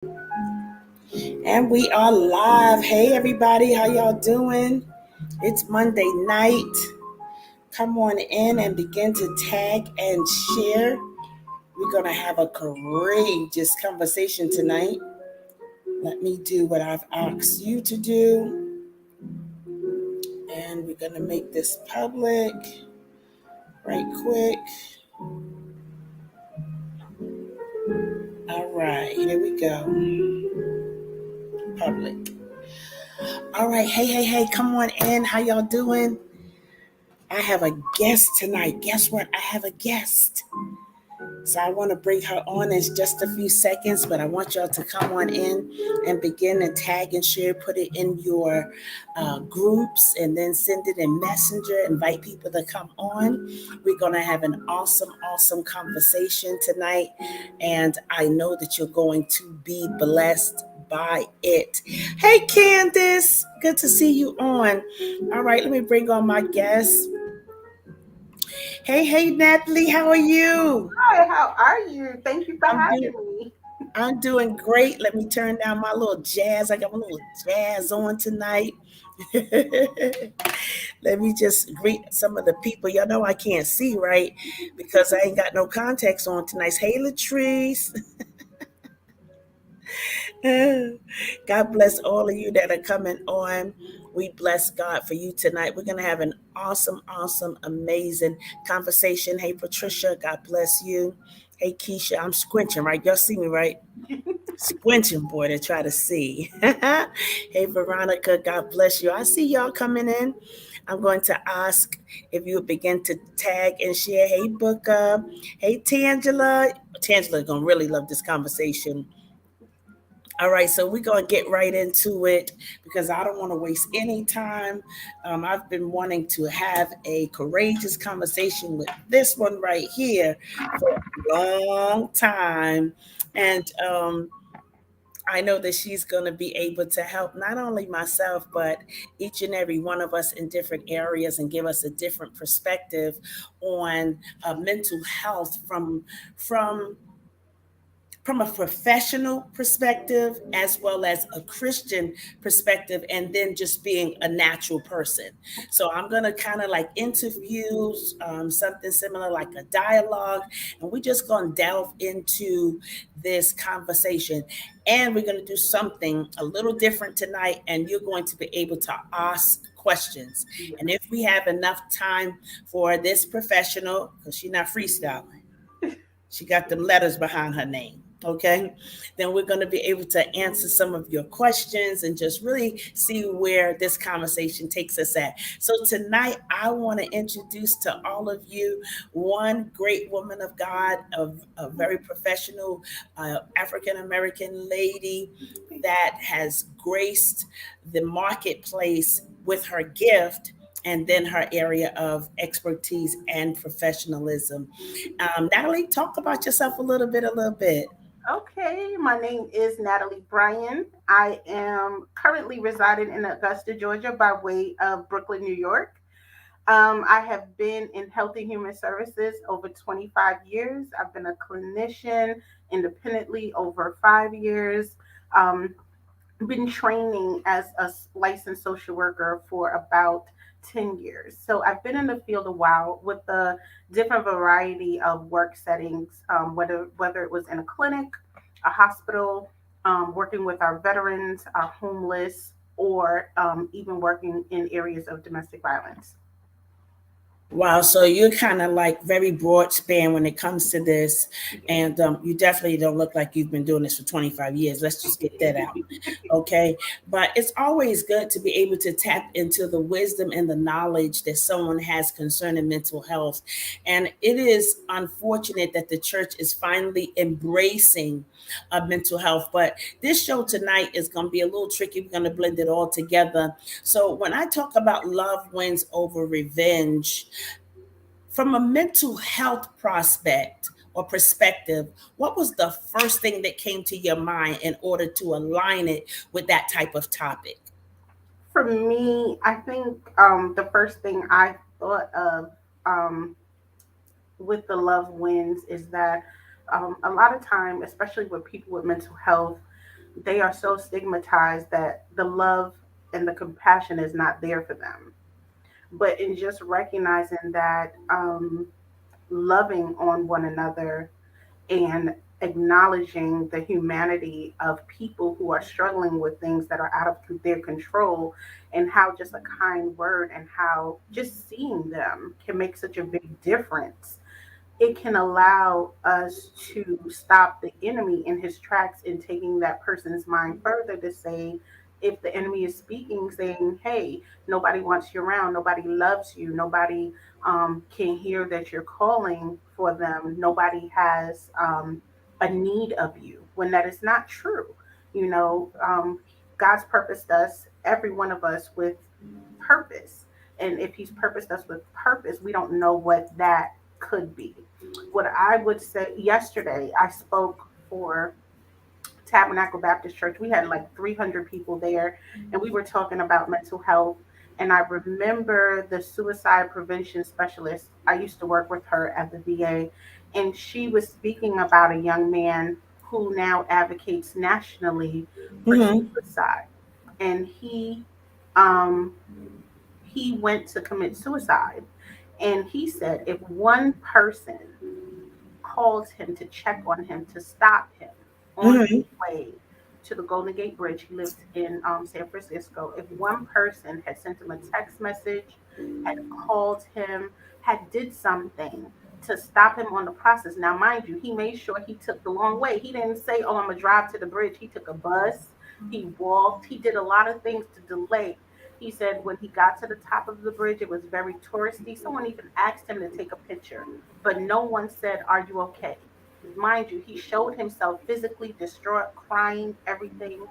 And we are live. Hey everybody, how y'all doing? It's Monday night. Come on in and begin to tag and share. We're going to have a courageous conversation tonight. Let me do what I've asked you to do. And we're going to make this public right quick. All right, here we go. Public. All right, hey, come on in. How y'all doing? I have a guest tonight. Guess what? I have a guest. So I want to bring her on in just a few seconds, but I want y'all to come on in and begin to tag and share, put it in your groups, and then send it in Messenger. Invite people to come on. We're going to have an awesome conversation tonight, and I know that you're going to be blessed by it. Hey, Candace, good to see you on. All right, let me bring on my guest. Hey, Natalie, how are you? Hi, how are you? Thank you for I'm doing having me. I'm doing great. Let me turn down my little jazz. I got my little jazz on tonight. Let me just greet some of the people. Y'all know I can't see, right? Because I ain't got no contacts on tonight. Hey, Latrice. God bless all of you that are coming on. We bless God for you tonight. We're going to have an awesome, amazing conversation. Hey, Patricia, God bless you. Hey, Keisha, I'm squinching, right? Y'all see me, right? Squinching, boy, to try to see. Hey, Veronica, God bless you. I see y'all coming in. I'm going to ask if you would begin to tag and share. Hey, Booker. Hey, Tangela. Tangela's going to really love this conversation. All right, so we're going to get right into it because I don't want to waste any time. I've been wanting to have a courageous conversation with this one right here for a long time. And I know that she's going to be able to help not only myself, but each and every one of us in different areas and give us a different perspective on mental health from from a professional perspective as well as a Christian perspective, and then just being a natural person. So I'm going to kind of like interview something similar like a dialogue, and we're just going to delve into this conversation. And we're going to do something a little different tonight, and you're going to be able to ask questions. And if we have enough time for this professional, because she's not freestyling, she got them letters behind her name. Okay. Then we're going to be able to answer some of your questions and just really see where this conversation takes us at. So, tonight, I want to introduce to all of you one great woman of God, a very professional African American lady that has graced the marketplace with her gift and then her area of expertise and professionalism. Natalie, talk about yourself a little bit. Okay, my name is Natalie Bryan. I am currently residing in Augusta, Georgia, by way of Brooklyn, New York. I have been in Health and Human Services over 25 years. I've been a clinician independently over 5 years. Um, been training as a licensed social worker for about 10 years. So I've been in the field a while with a different variety of work settings, whether it was in a clinic, a hospital, working with our veterans, our homeless, or even working in areas of domestic violence. Wow, so you're kind of like very broad span when it comes to this, and you definitely don't look like you've been doing this for 25 years. Let's just get that out, okay? But it's always good to be able to tap into the wisdom and the knowledge that someone has concerning mental health, and it is unfortunate that the church is finally embracing mental health. But this show tonight is going to be a little tricky. We're going to blend it all together. So when I talk about love wins over revenge, from a mental health prospect or perspective, what was the first thing that came to your mind in order to align it with that type of topic? For me, I think the first thing I thought of um, with the love wins is that a lot of time, especially with people with mental health, They are so stigmatized that the love and the compassion is not there for them. But in just recognizing that, loving on one another and acknowledging the humanity of people who are struggling with things that are out of their control, and how just a kind word and how just seeing them can make such a big difference, it can allow us to stop the enemy in his tracks in taking that person's mind further to say, if the enemy is speaking, saying, hey, nobody wants you around, nobody loves you, nobody can hear that you're calling for them, nobody has a need of you, when that is not true. You know, God's purposed us, every one of us, with purpose. And if he's purposed us with purpose, we don't know what that could be. What I would say, yesterday, I spoke for Tabernacle Baptist Church. We had like 300 people there, and we were talking about mental health. And I remember the suicide prevention specialist. I used to work with her at the VA, and she was speaking about a young man who now advocates nationally for Mm-hmm. suicide. And um, he went to commit suicide. And he said, if one person calls him to check on him, to stop him on Mm-hmm. his way to the Golden Gate Bridge. He lives in San Francisco. If one person had sent him a text message, had called him, had did something to stop him on the process. Now, mind you, he made sure he took the long way. He didn't say, "Oh, I'm gonna drive to the bridge." He took a bus. He walked. He did a lot of things to delay. He said when he got to the top of the bridge, it was very touristy. Someone even asked him to take a picture, but no one said, "Are you okay?" Mind you, he showed himself physically distraught, crying, everything,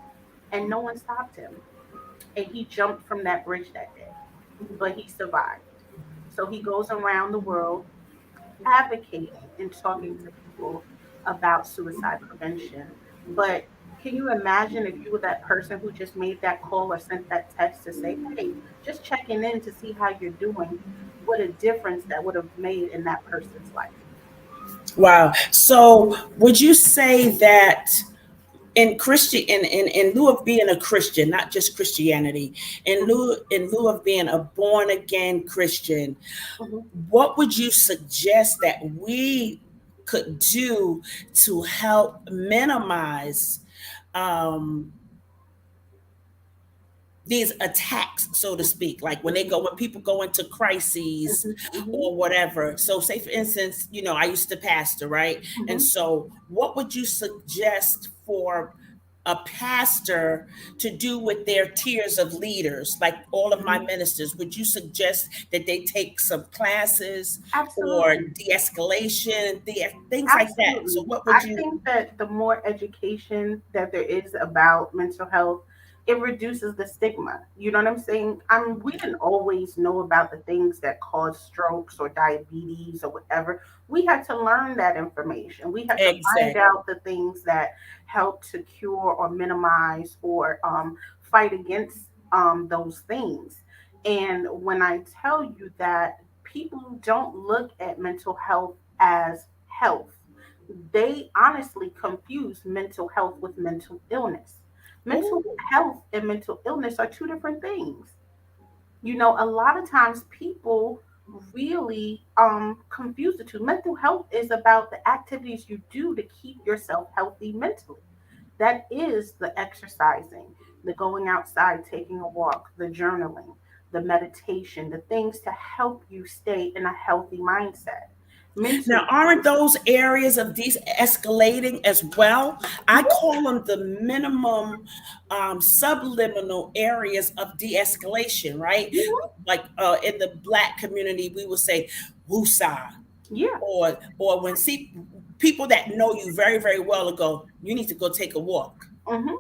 and no one stopped him. And he jumped from that bridge that day, but he survived. So he goes around the world advocating and talking to people about suicide prevention. But can you imagine if you were that person who just made that call or sent that text to say, hey, just checking in to see how you're doing? What a difference that would have made in that person's life. Wow. So would you say that in Christian in lieu of being a Christian, not just Christianity, Mhm, in lieu of being a born again Christian, mhm. what would you suggest that we could do to help minimize um, these attacks, so to speak, like Mhm, when people go into crises mhm, mhm, or whatever. So say for instance, I used to pastor, right? And mhm, so what would you suggest for a pastor to do with their tiers of leaders, like all of my mhm. ministers? Would you suggest that they take some classes or Absolutely. de-escalation, things like that? So Absolutely. what would I you? think that the more education that there is about mental health, it reduces the stigma. You know what I'm saying? We didn't always know about the things that cause strokes or diabetes or whatever. We had to learn that information. We had to find Exactly. out the things that help to cure or minimize or fight against those things. And when I tell you that people don't look at mental health as health, they honestly confuse mental health with mental illness. Mental Oh, health and mental illness are two different things. You know, a lot of times people really confuse the two. Mental health is about the activities you do to keep yourself healthy mentally. That is the exercising, the going outside, taking a walk, the journaling, the meditation, the things to help you stay in a healthy mindset. now, Mental aren't health. those areas of these escalating as well? I call them the minimum subliminal areas of de-escalation, right? Mhm. Like in the Black community, we would say "woosah," Yeah. or when people that know you very very well will go, "You need to go take a walk. Mhm.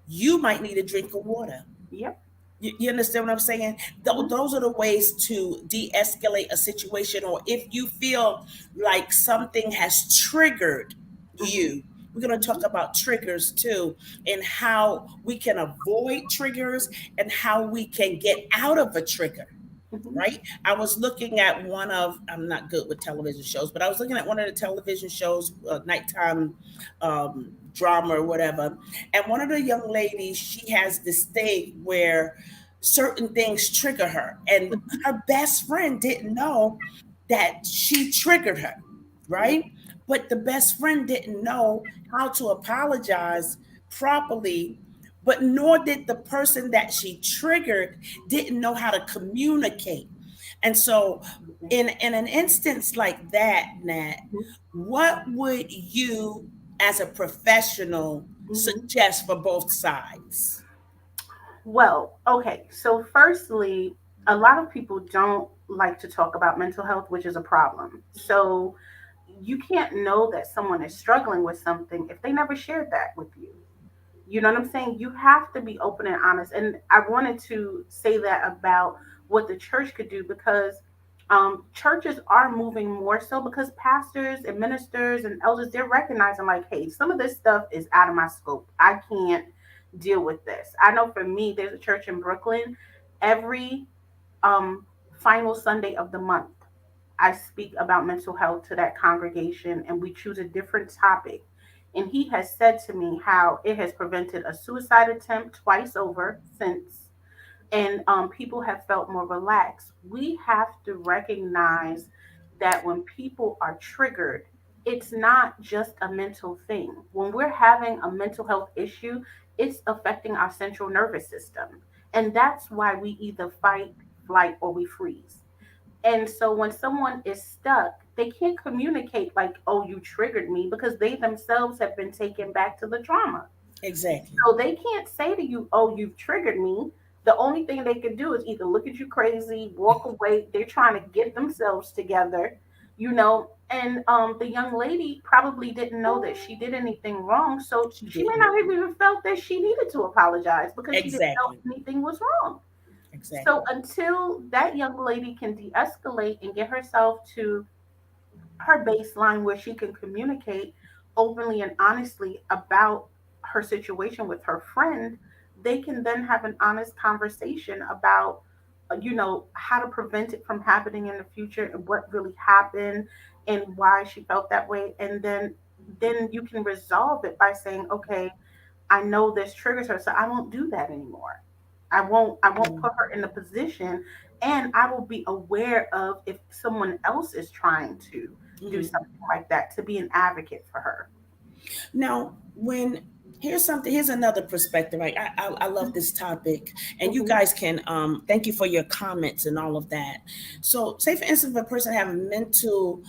You might need a drink of water." Yep. You understand what I'm saying? Mhm. Those are the ways to de escalate a situation. Or if you feel like something has triggered Mhm. you, we're going to talk Mhm. about triggers too, and how we can avoid triggers and how we can get out of a trigger. Mhm. Right? I was looking at I'm not good with television shows, but I was looking at one of the television shows, nighttime drama or whatever. And one of the young ladies, she has this thing where certain things trigger her. And her best friend didn't know that she triggered her, right? But the best friend didn't know how to apologize properly, but nor did the person that she triggered didn't know how to communicate. And so in an instance like that, Nat, what would you as a professional Mm-hmm. suggest for both sides? Well, okay. So, firstly, a lot of people don't like to talk about mental health, which is a problem. So, you can't know that someone is struggling with something if they never shared that with you. You know what I'm saying? You have to be open and honest. And I wanted to say that about what the church could do, because churches are moving more so, because pastors and ministers and elders, they're recognizing, like, hey, some of this stuff is out of my scope. I can't deal with this. I know for me, there's a church in Brooklyn. Every um, final Sunday of the month, I speak about mental health to that congregation, and we choose a different topic. And he has said to me how it has prevented a suicide attempt twice over since, and people have felt more relaxed. We have to recognize that when people are triggered, it's not just a mental thing. When we're having a mental health issue, it's affecting our central nervous system. And that's why we either fight, flight, or we freeze. And so when someone is stuck, they can't communicate like, oh, you triggered me, because they themselves have been taken back to the trauma. Exactly. So they can't say to you, oh, you've triggered me. The only thing they can do is either look at you crazy, walk away. They're trying to get themselves together, you know. And the young lady probably didn't know that she did anything wrong. So She she may didn't. not have even felt that she needed to apologize, because she didn't Exactly. know anything was wrong. So Exactly. until that young lady can de escalate and get herself to her baseline where she can communicate openly and honestly about her situation with her friend, they can then have an honest conversation about, how to prevent it from happening in the future, and what really happened and why she felt that way. And then you can resolve it by saying, okay, I know this triggers her, so I won't do that anymore. I won't Mm-hmm. put her in a position, and I will be aware of if someone else is trying to do something like that, to be an advocate for her. Now, when here's something, here's another perspective. Like I love this topic, and you Mhm. guys can thank you for your comments and all of that. So, say for instance, if a person have mental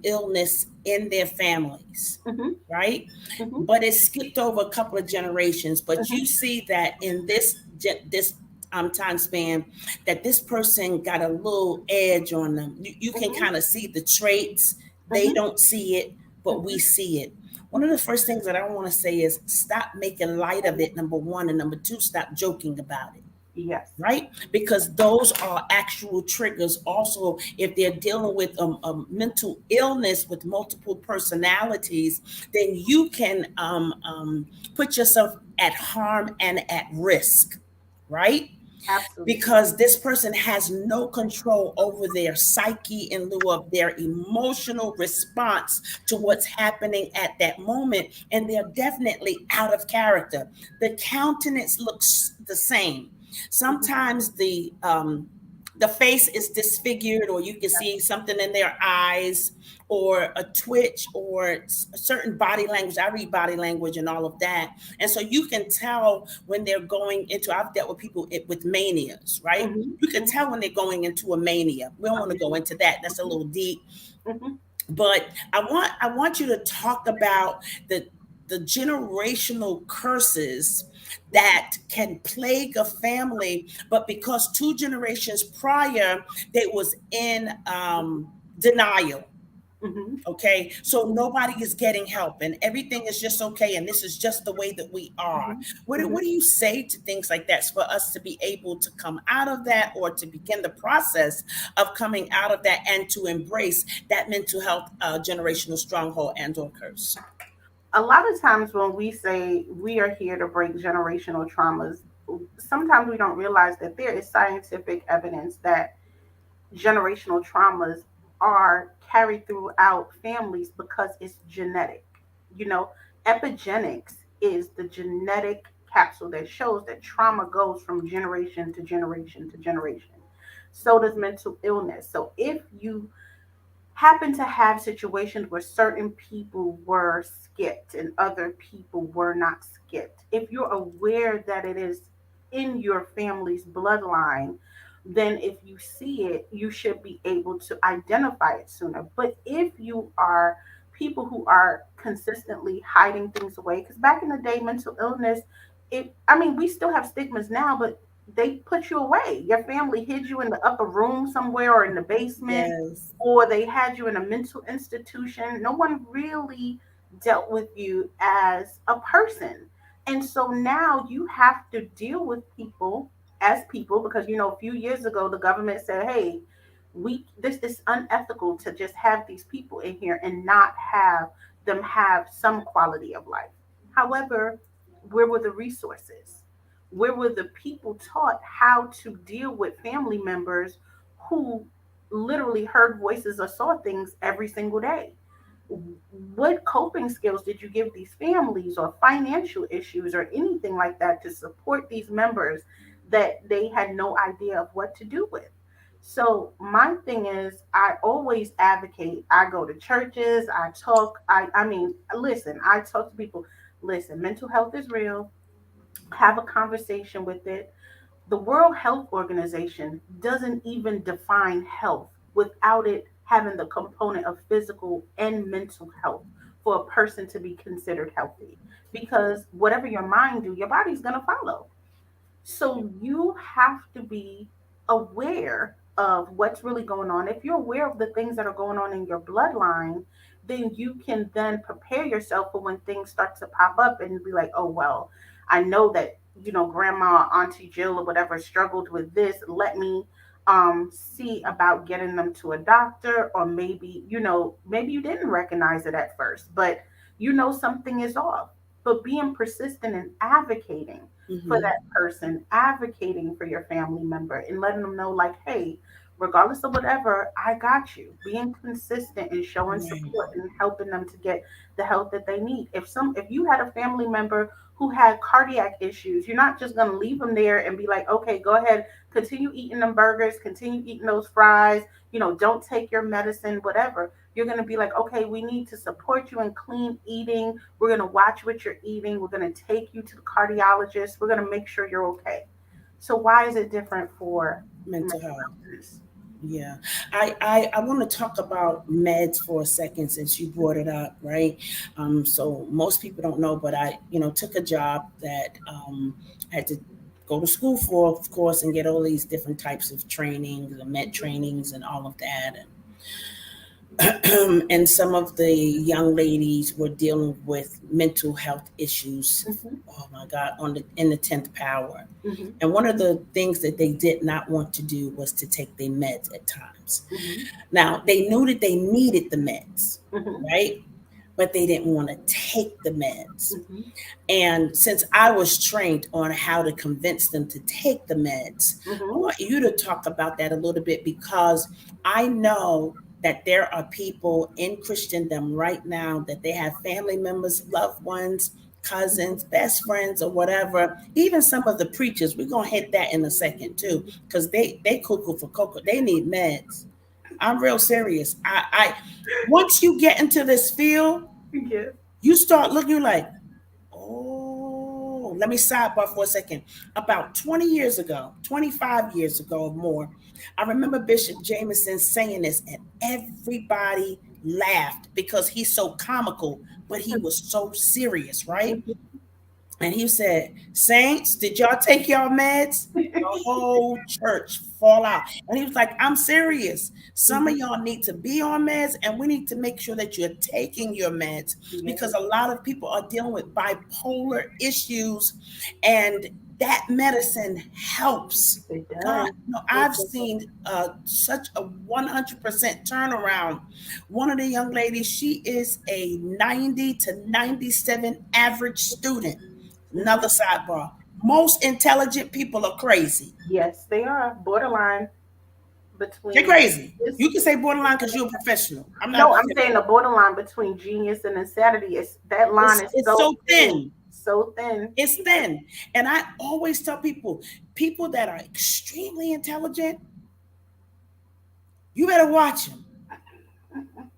illness in their families, Mhm. right? Mhm. But it skipped over a couple of generations. But you Mhm. see that in this time span, that this person got a little edge on them. You can Mhm. kind of see the traits. They Mhm. don't see it, but we see it. One of the first things that I want to say is stop making light of it, number one. And number two, stop joking about it, Yes. right? Because those are actual triggers. Also, if they're dealing with a mental illness with multiple personalities, then you can put yourself at harm and at risk, right? Absolutely. Because this person has no control over their psyche in lieu of their emotional response to what's happening at that moment. And they're definitely out of character. The countenance looks the same. Mhm. Sometimes the face is disfigured, or you can see something in their eyes, or a twitch, or certain body language. I read body language and all of that. And so you can tell when they're going into, I've dealt with people with manias, right? Mhm. You can Mhm. tell when they're going into a mania. We don't want to go into that. That's a Mhm. little deep. Mhm. But I want you to talk about the generational curses Mhm. that can plague a family, but because two generations prior they was in denial. Mhm. Okay, so nobody is getting help and everything is just okay, and this is just the way that we are. Mhm. What Mhm. do you say to things like that for us to be able to come out of that, or to begin the process of coming out of that and to embrace that mental health generational stronghold and or curse? A lot of times when we say we are here to break generational traumas, sometimes we don't realize that there is scientific evidence that generational traumas are carried throughout families because it's genetic. You know, Epigenetics is the genetic capsule that shows that trauma goes from generation to generation to generation. So does mental illness. So if you happen to have situations where certain people were skipped and other people were not skipped, if you're aware that it is in your family's bloodline, then if you see it, you should be able to identify it sooner. But if you are people who are consistently hiding things away, because back in the day, mental illness, I mean, we still have stigmas now, but they put you away. Your family hid you in the upper room somewhere or in the basement, Yes. or they had you in a mental institution. No one really dealt with you as a person. And so now you have to deal with people as people, because a few years ago the government said, hey, we this is unethical to just have these people in here and not have them have some quality of life. However, where were the resources? Where were the people taught how to deal with family members who literally heard voices or saw things every single day? What coping skills did you give these families, or financial issues or anything like that, to support these members that they had no idea of what to do with? So my thing is, I always advocate. I go to churches, I talk, I mean, listen, I talk to people. Listen, mental health is real. Have a conversation with it. The World Health Organization doesn't even define health without it having the component of physical and mental health for a person to be considered healthy. Because whatever your mind do, your body's going to follow. So you have to be aware of what's really going on. If you're aware of the things that are going on in your bloodline, then you can then prepare yourself for when things start to pop up and be like, oh, well, I know that, grandma, Auntie Jill, or whatever struggled with this. Let me see about getting them to a doctor, or maybe you didn't recognize it at first, but something is off. But being persistent and advocating for Mm-hmm. that person, advocating for your family member, and letting them know, like, hey, regardless of whatever, I got you. Being consistent and showing Right. support and helping them to get the help that they need. If you had a family member who had cardiac issues, you're not just gonna leave them there and be like, okay, go ahead, continue eating them burgers, continue eating those fries, don't take your medicine, whatever. You're going to be like, okay, we need to support you in clean eating. We're going to watch what you're eating. We're going to take you to the cardiologist. We're going to make sure you're okay. So why is it different for Mental mental health. illness? Yeah. I want to talk about meds for a second since you brought it up, right? So most people don't know, but I, took a job that had to go to school for, of course, and get all these different types of training, the med trainings and all of that. And some of the young ladies were dealing with mental health issues. Mm-hmm, Oh my God, in the 10th power. mm-hmm, And one of the things that they did not want to do was to take their meds at times. mm-hmm, Now, they knew that they needed the meds, mm-hmm, right? But they didn't want to take the meds. mm-hmm, And since I was trained on how to convince them to take the meds, I mm-hmm. want you to talk about that a little bit, because I know that there are people in Christendom right now that they have family members, loved ones, cousins, best friends, or whatever. Even some of the preachers, we're gonna hit that in a second too, because they cuckoo for cocoa. They need meds. I'm real serious. I once you get into this field, Yeah. you start looking like, oh, let me sidebar for a second. About 20 years ago, 25 years ago or more, I remember Bishop Jameson saying this, and everybody laughed because he's so comical, but he was so serious, right? And he said, Saints, did y'all take y'all meds? The whole church fall out. And he was like, I'm serious. Some of Mm-hmm. y'all need to be on meds, and we need to make sure that you're taking your meds, Yeah. because a lot of people are dealing with bipolar issues, and that medicine helps. It God, does. It I've does. seen such a 100% turnaround. One of the young ladies, she is a 90 to 97 average student. Another Mhm. sidebar. Most intelligent people are crazy. Yes, they are borderline. They're between crazy. genius. You can say borderline because you're a professional. I'm not a No, I'm saying professional. the borderline between genius and insanity is that line is It's so so thin, thin. so thin. It's Yes. thin. And I always tell people, people that are extremely intelligent, you better watch them.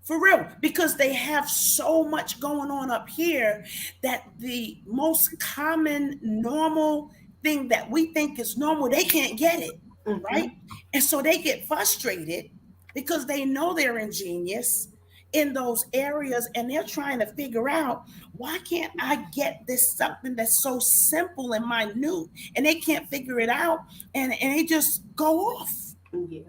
For real, because they have so much going on up here that the most common normal thing that we think is normal, they can't get it, right? Hmm. And so they get frustrated because they know they're ingenious in those areas and they're trying to figure out why can't I get this something that's so simple and minute, and they can't figure it out, and they just go off. Yeah,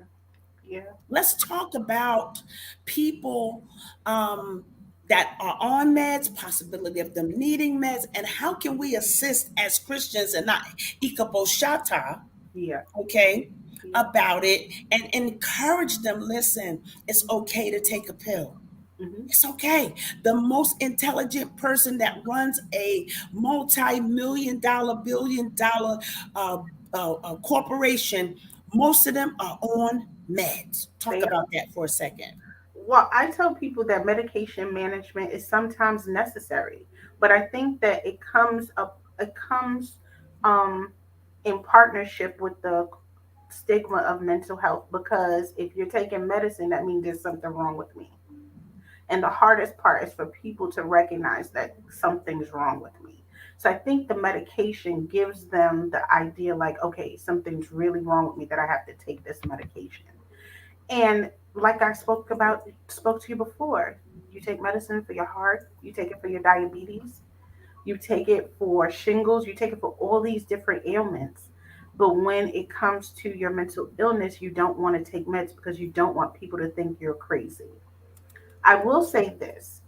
yeah, Let's talk about people that are on meds, possibility of them needing meds, and how can we assist as Christians and not ikaboshata, yeah, okay, yeah. about it and encourage them. Listen, it's okay to take a pill. Hmm. It's okay. The most intelligent person that runs a multi-million dollar, billion-dollar corporation, most of them are on meds. Talk They about that for a second. Well, I tell people that medication management is sometimes necessary, but I think that it comes um, in partnership with the stigma of mental health, because if you're taking medicine, that means there's something wrong with me. And the hardest part is for people to recognize that something's wrong with me. So I think the medication gives them the idea like, okay, something's really wrong with me that I have to take this medication. And like I spoke to you before, you take medicine for your heart, you take it for your diabetes, you take it for shingles, you take it for all these different ailments. But when it comes to your mental illness, you don't want to take meds because you don't want people to think you're crazy. I will say this: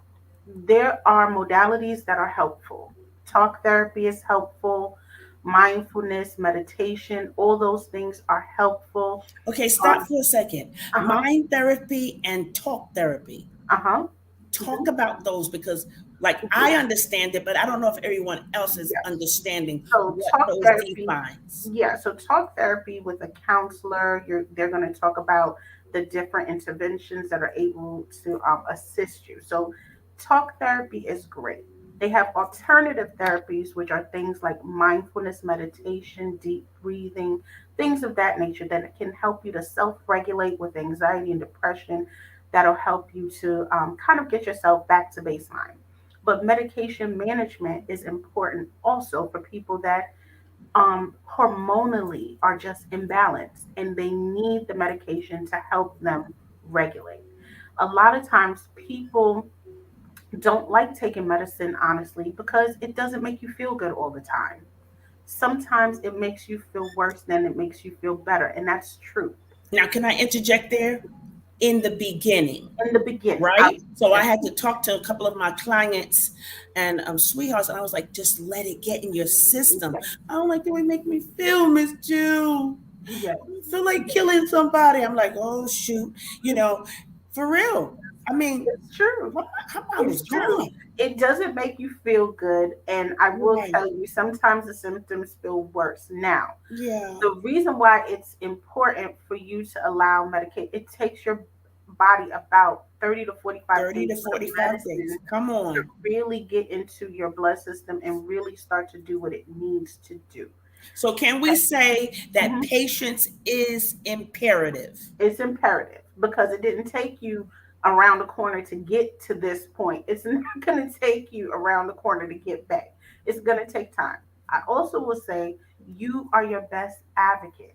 there are modalities that are helpful. Talk therapy is helpful, mindfulness, meditation, all those things are helpful. Okay, stop for a second. Uh huh. Mind therapy and talk therapy. Uh huh. Talk about those because, like, I Yeah. understand it, but I don't know if everyone else is Yes. understanding So what talk those therapy, defines. yeah. So talk therapy with a counselor. They're going to talk about the different interventions that are able to assist you. So talk therapy is great. They have alternative therapies, which are things like mindfulness meditation, deep breathing, things of that nature that can help you to self-regulate with anxiety and depression. That'll help you to kind of get yourself back to baseline. But medication management is important also for people that hormonally are just imbalanced and they need the medication to help them regulate. A lot of times people don't like taking medicine, honestly, because it doesn't make you feel good all the time. Sometimes it makes you feel worse than it makes you feel better, and that's true. Now, can I interject there? In the beginning, In the beginning, right? So I yes, had to talk to a couple of my clients and sweethearts, and I was like, just let it get in your system. yes, I don't like the way it make me feel, Miss Jill. yes, I feel like killing somebody. I'm like, oh shoot, you know, for real. I mean, it's true. how I It's was true. going. It doesn't make you feel good. And I will Right. tell you, sometimes the symptoms feel worse. Now, Yeah. the reason why it's important for you to allow medication, it takes your body about 30 to 45 30 days to of 45 days. medicine Come to on. really get into your blood system and really start to do what it needs to do. So can we say that Mhm. patience is imperative? It's imperative because it didn't take you around the corner to get to this point. It's not going to take you around the corner to get back. It's going to take time. I also will say you are your best advocate.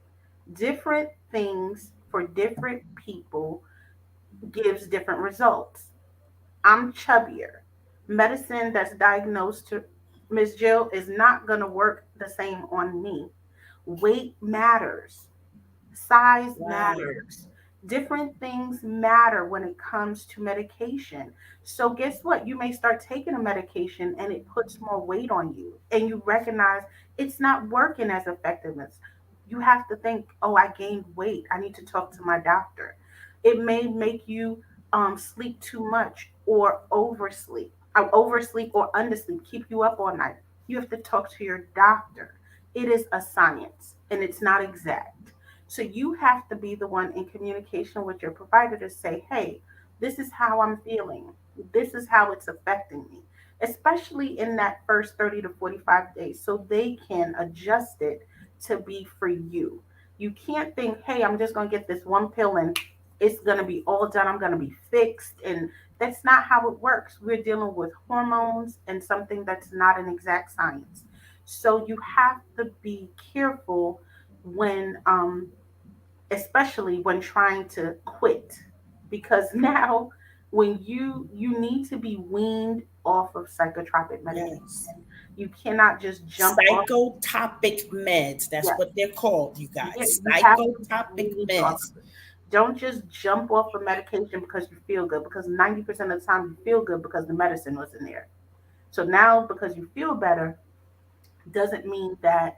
Different things for different people gives different results. I'm chubbier. Medicine that's diagnosed to Miss Jill is not going to work the same on me. Weight matters. Size Wow. matters. Different things matter when it comes to medication. So, guess what? You may start taking a medication and it puts more weight on you, and you recognize it's not working as effectiveness. You have to think, oh, I gained weight. I need to talk to my doctor. It may make you sleep too much or oversleep or undersleep, keep you up all night. You have to talk to your doctor. It is a science and it's not exact. So you have to be the one in communication with your provider to say, hey, this is how I'm feeling. This is how it's affecting me, especially in that first 30 to 45 days, so they can adjust it to be for you. You can't think, hey, I'm just going to get this one pill and it's going to be all done. I'm going to be fixed. And that's not how it works. We're dealing with hormones and something that's not an exact science. So you have to be careful when especially when trying to quit, because now when you need to be weaned off of psychotropic medication. Yes. You cannot just jump off. Psychotopic meds. That's Yes, what they're called, you yeah, guys. you have to be Psychotopic weaned off meds. of it. Don't just jump off of medication because you feel good, because 90% of the time you feel good because the medicine was in there. So now because you feel better, doesn't mean that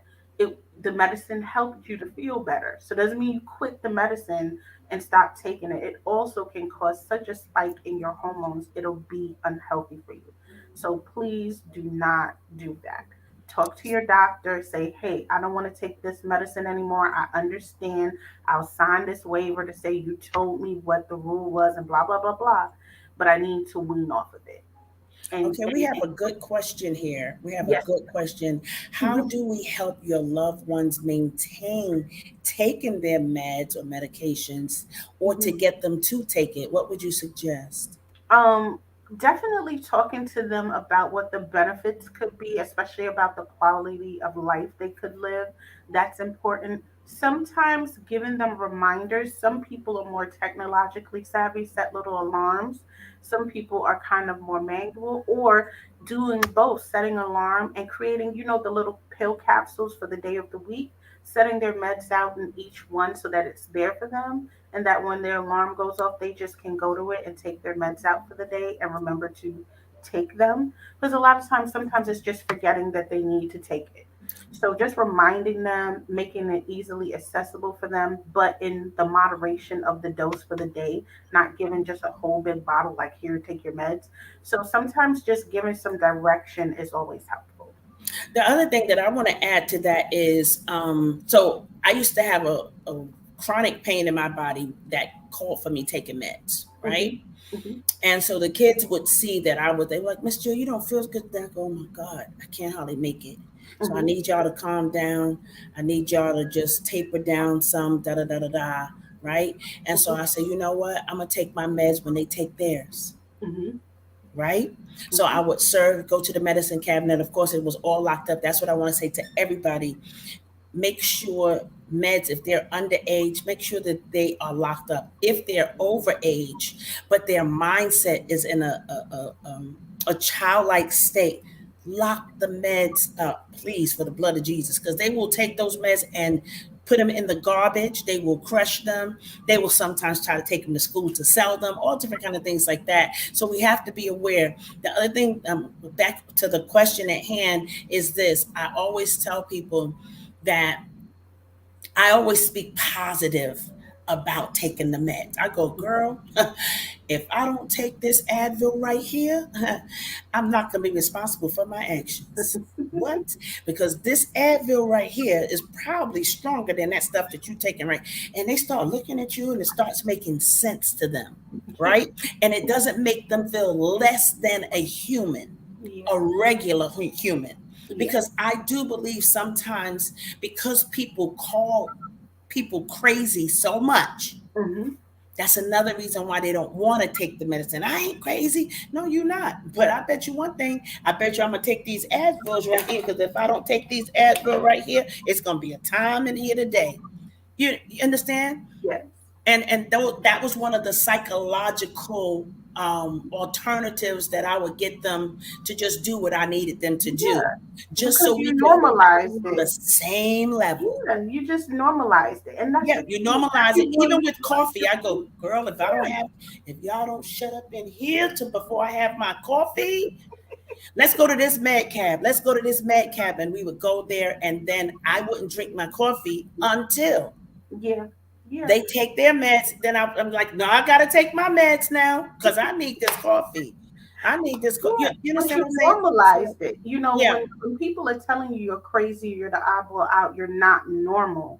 the medicine helped you to feel better. So it doesn't mean you quit the medicine and stop taking it. It also can cause such a spike in your hormones, it'll be unhealthy for you. So please do not do that. Talk to your doctor, say, hey, I don't want to take this medicine anymore. I understand. I'll sign this waiver to say you told me what the rule was and blah, blah, blah, blah. But I need to wean off of it. Okay, we And have a good question here. We have a yes. good question. How do we help your loved ones maintain taking their meds or medications or to get them to take it? What would you suggest? Um, Definitely talking to them about what the benefits could be, especially about the quality of life they could live. That's important. Sometimes giving them reminders. Some people are more technologically savvy, set little alarms. Some people are kind of more manual, or doing both, setting alarm and creating, the little pill capsules for the day of the week, setting their meds out in each one so that it's there for them, and that when their alarm goes off, they just can go to it and take their meds out for the day and remember to take them. Because a lot of times, sometimes it's just forgetting that they need to take it. So just reminding them, making it easily accessible for them, but in the moderation of the dose for the day, not giving just a whole big bottle like, here, take your meds. So sometimes just giving some direction is always helpful. The other thing that I want to add to that is so I used to have a chronic pain in my body that called for me taking meds, right? Hmm. Hmm. And so the kids would see that they were like, Miss Jill, you don't feel as good. Then I go, oh my God, I can't hardly make it. So I Hmm. need y'all to calm down. I need y'all to just taper down some, da da da da da, right? And so Hmm. I say, you know what? I'm gonna take my meds when they take theirs, Hmm. right? So I Hmm. would go to the medicine cabinet. Of course, it was all locked up. That's what I want to say to everybody. Make sure meds, if they're underage, make sure that they are locked up. If they're overage, but their mindset is in a childlike state, lock the meds up, please, for the blood of Jesus, because they will take those meds and put them in the garbage. They will crush them. They will sometimes try to take them to school to sell them, all different kind of things like that. So we have to be aware. The other thing, back to the question at hand, is this: I always tell people that I always speak positive about taking the meds. I go, girl, if I don't take this Advil right here, I'm not going to be responsible for my actions. What? Because this Advil right here is probably stronger than that stuff that you're taking, right? And they start looking at you and it starts making sense to them, right? And it doesn't make them feel less than a human, a Yeah. regular human. Yeah. Because I do believe sometimes, because people call people crazy so much, Hmm. that's another reason why they don't want to take the medicine. I ain't crazy. No, you're not. But I bet you one thing. I bet you I'm going to take these Advils right here, because if I don't take these Advil right here, it's going to be a time in here today. You understand? Yes. And that was one of the psychological alternatives that I would get them to just do what I needed them to do, Yeah. just Because so we you could be normalized on the it. same level. Yeah, you just normalized it. And that's Yeah, the you thing. normalize it. Everyone Even with coffee, I go, girl, yeah. if y'all don't shut up in here to before I have my coffee, let's go to this med cab. Let's go to this med cab. And we would go there, and then I wouldn't drink my coffee until Yeah. Yeah. they take their meds. Then I'm like, no, I got to take my meds now because I need this coffee. I need this. Yeah. You But understand you what I'm saying? So, normalized it. yeah, When people are telling you you're crazy, you're the eyeball out, you're not normal,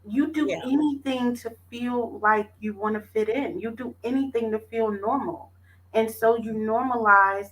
You do Yeah, anything to feel like you want to fit in. You do anything to feel normal. And so you normalize,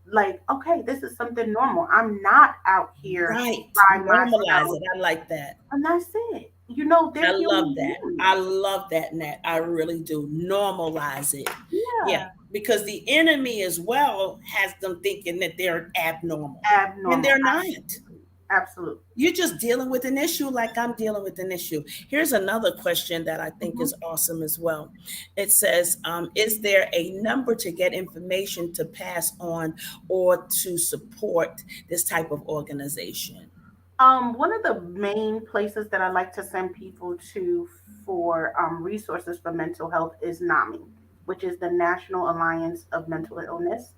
like, okay, this is something normal. I'm not out here right. by Normalize myself. it. I like that. And that's it. You know, I they're love human that. beings. I love that, Nat. I really do. Normalize it. Yeah, Yeah. because the enemy as well has them thinking that they're abnormal, and Abnormal. they're not. Absolutely. Absolutely. You're just dealing with an issue like I'm dealing with an issue. Here's another question that I think Mhm. is awesome as well. It says, is there a number to get information to pass on or to support this type of organization? One of the main places that I like to send people to for resources for mental health is NAMI, which is the National Alliance of Mental Illness.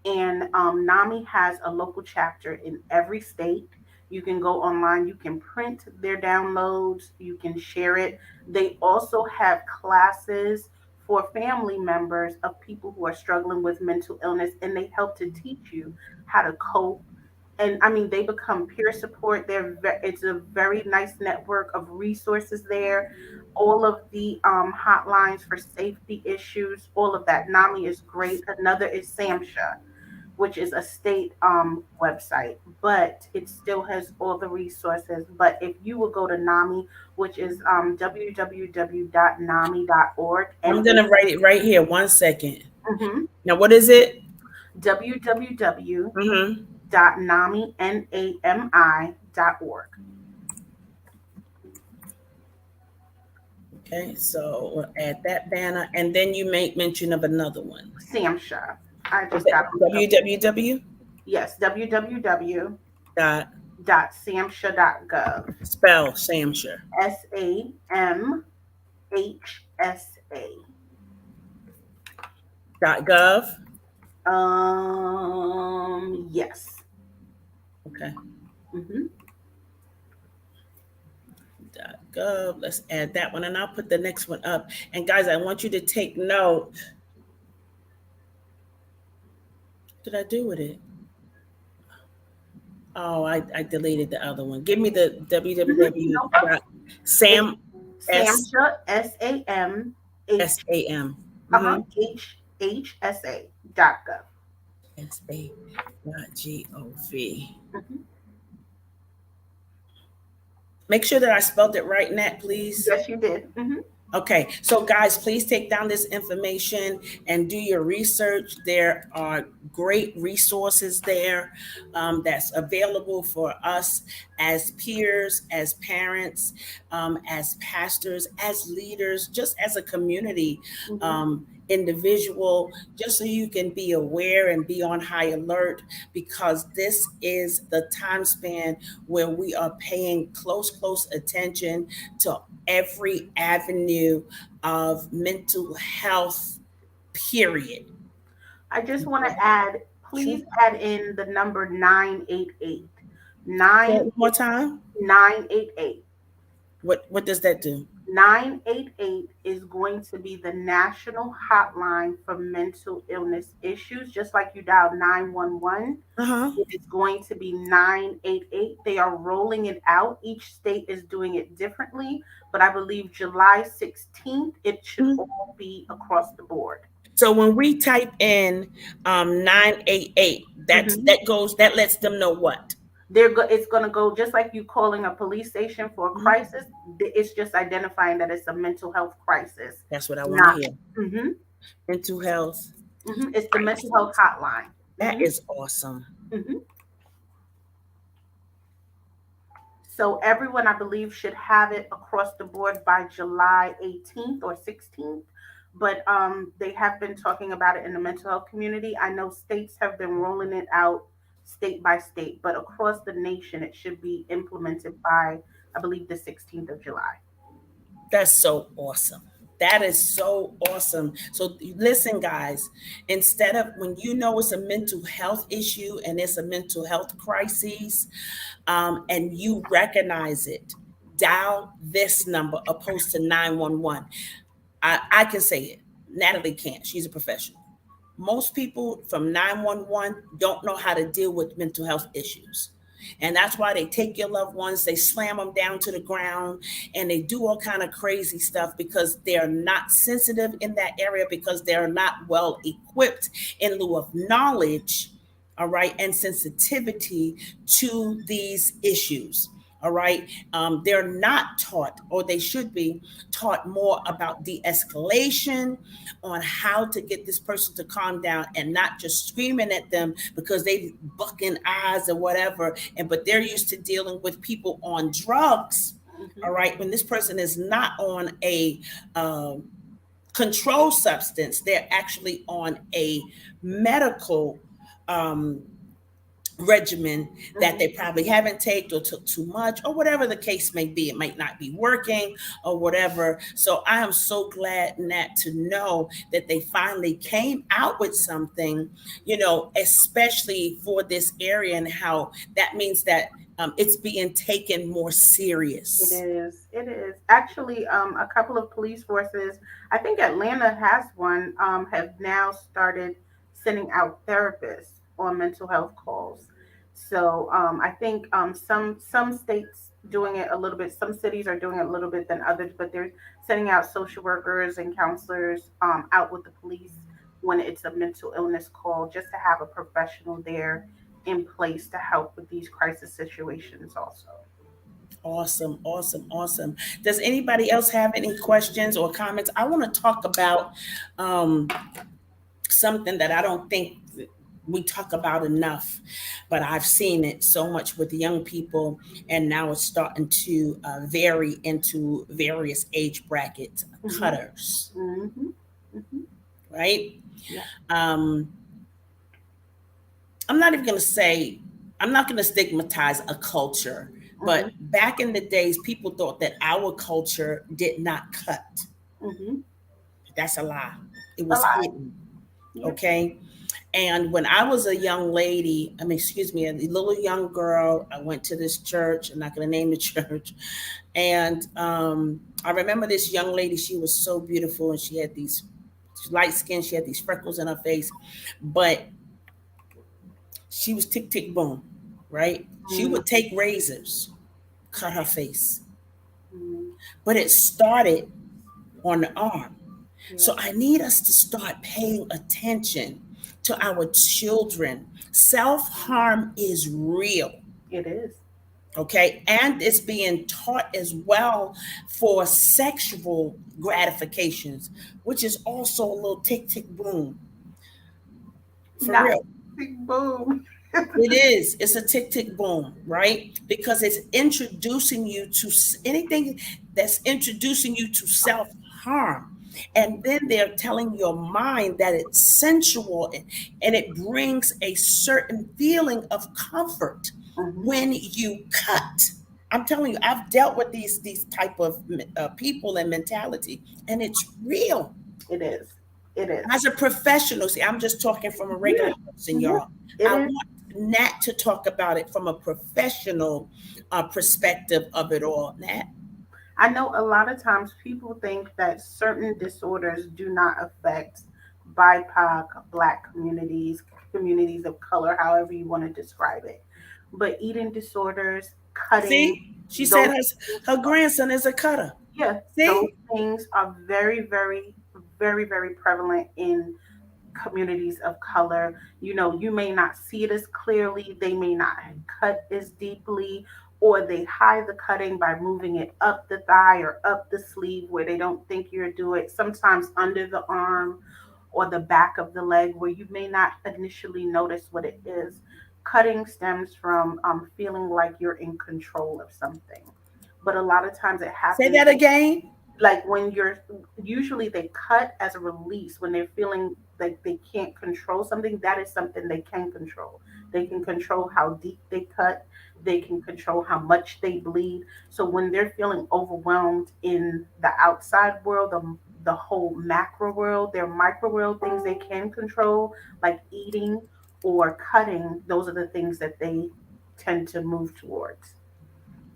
And NAMI has a local chapter in every state. You can go online, you can print their downloads, you can share it. They also have classes for family members of people who are struggling with mental illness, and they help to teach you how to cope. And I mean, they become peer support. It's a very nice network of resources there. All of the hotlines for safety issues, all of that. NAMI is great. Another is SAMHSA, which is a state website, but it still has all the resources. But if you will go to NAMI, which is www.nami.org, I'm going N-A, to write it right here. 1 second. mm-hmm, Now, what is it? www.nami, Mm-hmm. N-A-M-I.org. Okay, so we'll add that banner. And then you make mention of another one. SAMHSA. I Is just got that them. www Yes, www.samhsa.gov. dot spell Samshire SAMHSA. .gov? Yes. Okay. Mm-hmm. .gov. Let's add that one, and I'll put the next one up. And guys, I want you to take note. What did I do with it? Oh, I deleted the other one. Give me the www No problem. dot It's sam s SAMHSA, SAMH, sam HHSA.gov. sa.gov. Mhm. Make sure that I spelled it right, Nat, please. Yes, you did. Hmm. Okay, so guys, please take down this information and do your research. There are great resources there that's available for us as peers, as parents, as pastors, as leaders, just as a community. Hmm. Individual, just so you can be aware and be on high alert, because this is the time span where we are paying close attention to every avenue of mental health, period. I just want to add, Sure. please add in the number 988. Say it 9 one more time. 988. What does that do? 988 is going to be the national hotline for mental illness issues, just like you dial 911. Uh-huh. It is going to be 988. They are rolling it out. Each state is doing it differently, but I believe July 16th, it should Mhm. all be across the board. So when we type in 988, Mhm. that lets them know what? It's going to go just like you calling a police station for a Mhm. crisis. It's just identifying that it's a mental health crisis. That's what I want to Not. hear. Hmm. Mental health It's the mental health crisis. hotline. That Hmm. is awesome. Hmm. So everyone, I believe, should have it across the board by July 18th or 16th. But they have been talking about it in the mental health community. I know states have been rolling it out state by state, but across the nation, it should be implemented by, I believe, the 16th of July. That's so awesome. That is so awesome. So listen, guys, instead of when you know it's a mental health issue and it's a mental health crisis, and you recognize it, dial this number opposed to 911. I can say it. Natalie can't. She's a professional. Most people from 911 don't know how to deal with mental health issues. And that's why they take your loved ones, they slam them down to the ground, and they do all kind of crazy stuff because they're not sensitive in that area, because they're not well equipped in lieu of knowledge, all right, and sensitivity to these issues. All right. They're not taught, or they should be taught more about de escalation, on how to get this person to calm down and not just screaming at them because they bucking eyes or whatever. But they're used to dealing with people on drugs. All Mhm. right. When this person is not on a controlled substance, they're actually on a medical um, regimen that Mhm. they probably haven't taken or took too much, or whatever the case may be. It might not be working or whatever. So I am so glad, Nat, to know that they finally came out with something, especially for this area, and how that means that it's being taken more It serious. is. It is. Actually, a couple of police forces, I think Atlanta has one, have now started sending out therapists on mental health calls. So I think some states doing it a little bit. Some cities are doing it a little bit than others, but they're sending out social workers and counselors out with the police when it's a mental illness call, just to have a professional there in place to help with these crisis situations also. Awesome, awesome, awesome. Does anybody else have any questions or comments? I want to talk about um, something that I don't think we talk about enough, but I've seen it so much with young people, and now it's starting to vary into various age brackets. Hmm. Cutters, Hmm. Hmm. right? Yeah. Um, I'm not even going to say, I'm not going to stigmatize a culture, Hmm. but back in the days, people thought that our culture did not cut. Hmm. That's a lie. It A was lot. hidden. Yeah. Okay. And when I was a young lady, I mean, excuse me, a little young girl, I went to this church. I'm not going to name the church. And I remember this young lady. She was so beautiful, and she had these light skin. She had these freckles in her face, but she was tick tick boom, right? She would Mm-hmm. take razors, cut her face, Mm-hmm. but it started on the arm. Yeah. So I need us to start paying attention to our children. Self harm is real. It is. Okay. And it's being taught as well for sexual gratifications, which is also a little tick tick boom, for Not real. big boom. It is. It's a tick tick boom, right? Because it's introducing you to anything that's introducing you to self harm. And then they're telling your mind that it's sensual, and it brings a certain feeling of comfort Hmm. when you cut. I'm telling you, I've dealt with these type of people and mentality, and it's real. It is. It is. As a professional, see, I'm just talking from a regular Yeah. person, Yeah. y'all. It I is. want Nat to talk about it from a professional perspective of it all. Nat, I know a lot of times people think that certain disorders do not affect BIPOC, Black communities, communities of color, however you want to describe it. But eating disorders, cutting, see, she said those her things, grandson is a cutter. yeah, those See, things are very, very, very, very prevalent in communities of color. You know, you may not see it as clearly, they may not cut as deeply, or they hide the cutting by moving it up the thigh or up the sleeve where they don't think you're doing it, sometimes under the arm or the back of the leg where you may not initially notice what it is. Cutting stems from feeling like you're in control of something. But a lot of times it say happens that again. like when you're usually they cut as a release when they're feeling like they can't control something. That is something they can control. They can control how deep they cut, they can control how much they bleed. So when they're feeling overwhelmed in the outside world, the whole macro world, their micro world, things they can control like eating or cutting, those are the things that they tend to move towards.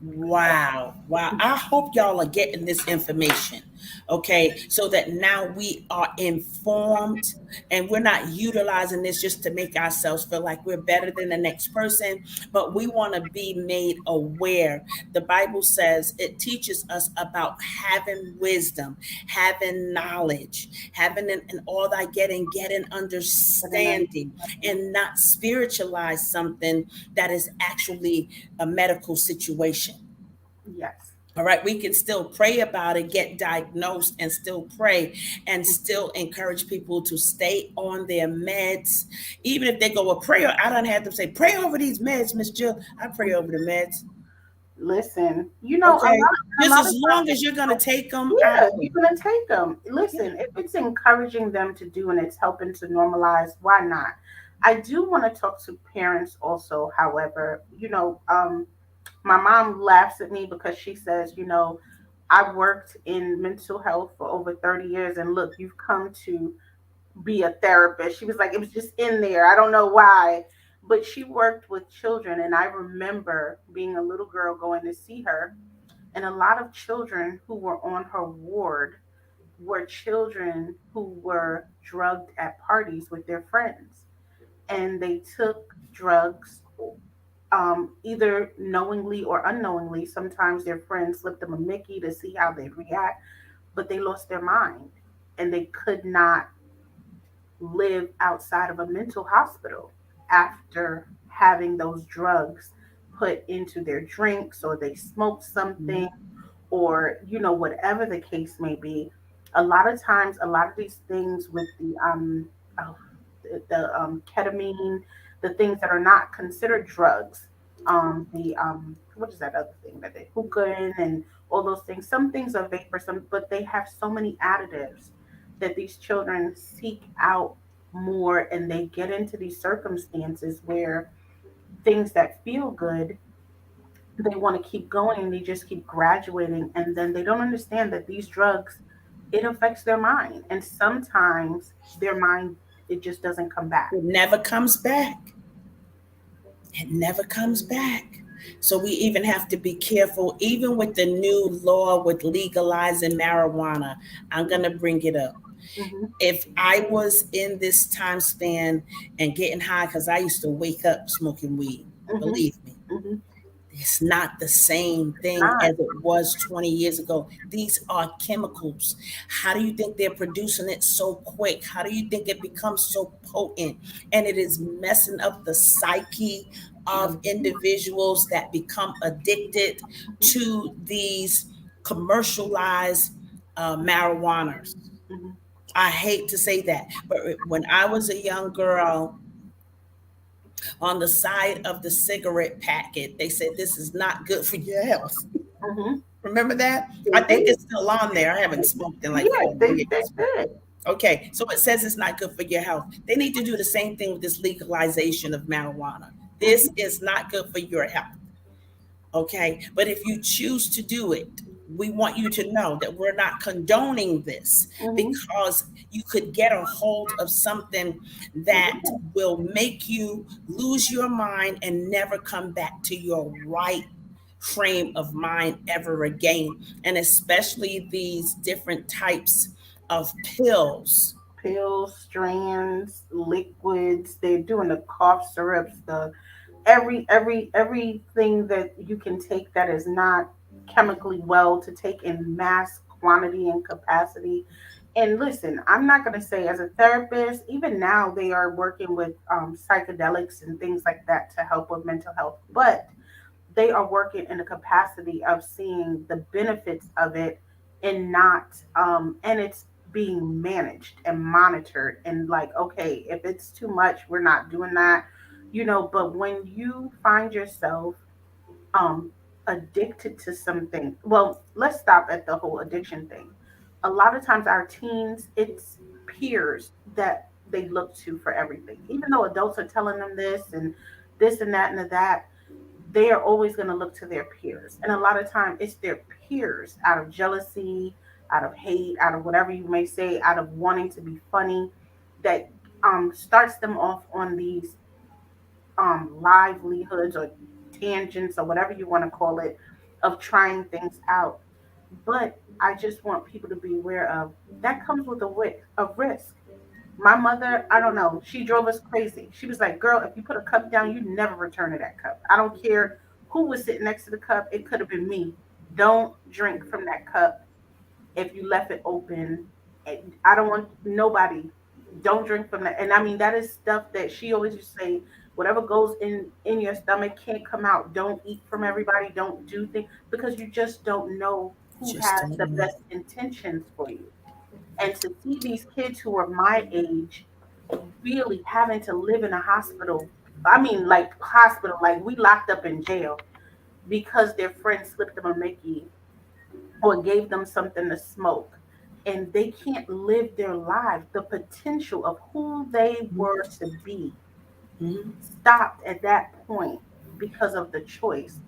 Wow, wow. I hope y'all are getting this information. Okay, so that now we are informed and we're not utilizing this just to make ourselves feel like we're better than the next person, but we want to be made aware. The Bible says it teaches us about having wisdom, having knowledge, having in all thy getting But then understanding, and not spiritualize something that is actually a medical situation. yes. All right, we can still pray about it, get diagnosed, and still pray and still encourage people to stay on their meds. Even if they go a prayer, I don't have them say, pray over these meds, Miss Jill. I pray over the meds. Listen, Okay. a Just lot as of long times, as you're going to take them, I yeah, you're will. gonna take them. Yeah. Listen, if it's encouraging them to do and it's helping to normalize, why not? I do want to talk to parents also. However, my mom laughs at me because she says, I worked in mental health for over 30 years, and look, you've come to be a therapist. She was like, it was just in there. I don't know why. But she worked with children, and I remember being a little girl going to see her, and a lot of children who were on her ward were children who were drugged at parties with their friends. And they took drugs, either knowingly or unknowingly. Sometimes their friends slipped them a Mickey to see how they'd react, but they lost their mind and they could not live outside of a mental hospital after having those drugs put into their drinks, or they smoked something, Mhm. or whatever the case may be. A lot of times, a lot of these things with oh, the ketamine, the things that are not considered drugs, the what is that other thing that they hookah in, and all those things. Some things are vapor, some, but they have so many additives that these children seek out more, and they get into these circumstances where things that feel good, they want to keep going, and they just keep graduating, and then they don't understand that these drugs, it affects their mind, and sometimes their mind, it just doesn't come back. It never comes back. It never comes back. So we even have to be careful, even with the new law with legalizing marijuana. I'm going to bring it up. Hmm. If I was in this time span and getting high, because I used to wake up smoking weed, Hmm. believe me, Hmm. it's not the same It's thing not. as it was 20 years ago. These are chemicals. How do you think they're producing it so quick? How do you think it becomes so potent? And it is messing up the psyche of individuals that become addicted to these commercialized marijuanas. Hmm. I hate to say that, but when I was a young girl, on the side of the cigarette packet, they said this is not good for your health. Hmm. Remember that? I They think did. it's still on there. I haven't smoked in like Yeah, 40 they years. did. Okay, so it says it's not good for your health. They need to do the same thing with this legalization of marijuana. This Hmm. is not good for your health. Okay, but if you choose to do it, we want you to know that we're not condoning this, Hmm. because you could get a hold of something that will make you lose your mind and never come back to your right frame of mind ever again. And especially these different types of pills. Pills, strands, liquids. They're doing the cough syrups, the everything that you can take that is not chemically well to take in mass quantity and capacity. And listen, I'm not going to say as a therapist, even now they are working with psychedelics and things like that to help with mental health, but they are working in the capacity of seeing the benefits of it, and not and it's being managed and monitored, and like, okay, if it's too much, we're not doing that. But when you find yourself um addicted to something, well, let's stop at the whole addiction thing. A lot of times our teens, it's peers that they look to for everything, even though adults are telling them this and that and that. They are always going to look to their peers. And a lot of time it's their peers, out of jealousy, out of hate, out of whatever you may say, out of wanting to be funny, that starts them off on these livelihoods or tangents or whatever you want to call it, of trying things out. But I just want people to be aware of that comes with a risk. My mother, I don't know, she drove us crazy. She was like, "Girl, if you put a cup down, you never return to that cup. I don't care who was sitting next to the cup. It could have been me. Don't drink from that cup if you left it open. I don't want nobody. Don't drink from that." And I mean, that is stuff that she always used to say. Whatever goes in your stomach can't come out. Don't eat from everybody. Don't do things because you just don't know who Just has don't the know. best intentions for you. And to see these kids who are my age really having to live in a hospital. I mean, like hospital, like we locked up in jail because their friend slipped them a Mickey or gave them something to smoke. And they can't live their life. The potential of who they were to be Mhm. stopped at that point because of the choice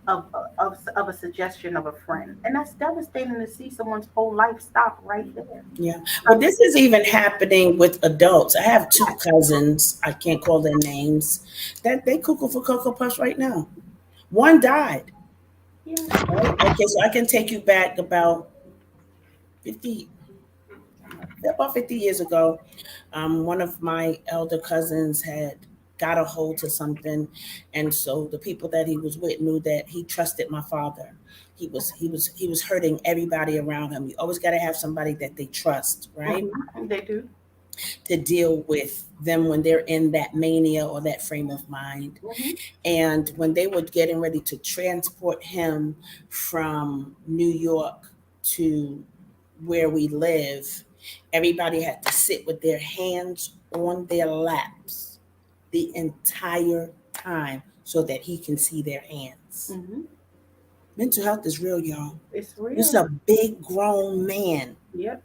of a suggestion of a friend. And that's devastating to see someone's whole life stop right there. Yeah. Well, Um, this is even happening with adults. I have two cousins, I can't call their names, that they cuckoo for Cocoa Puffs right now. One died. yeah. Right? Okay, so I can take you back 50, about 50 years ago. One of my elder cousins had got a hold to something, and so the people that he was with knew that he trusted my father. He was hurting everybody around him. You always got to have somebody that they trust, right? They do. To deal with them when they're in that mania or that frame of mind. Hmm. And when they were getting ready to transport him from New York to where we live, everybody had to sit with their hands on their laps the entire time so that he can see their hands. Hmm. Mental health is real, y'all. It's This is real. a big grown man Yep.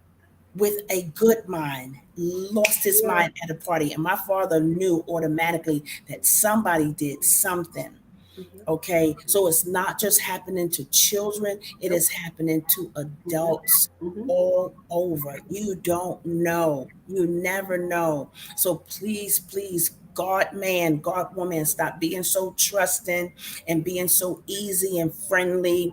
with a good mind lost his Yeah. mind at a party, and my father knew automatically that somebody did something. Hmm. Okay, so it's not just happening to children, it Nope. is happening to Hmm. adults Hmm. all over. You don't know, you never know. So please, please, God man, God woman, stop being so trusting and being so easy and friendly.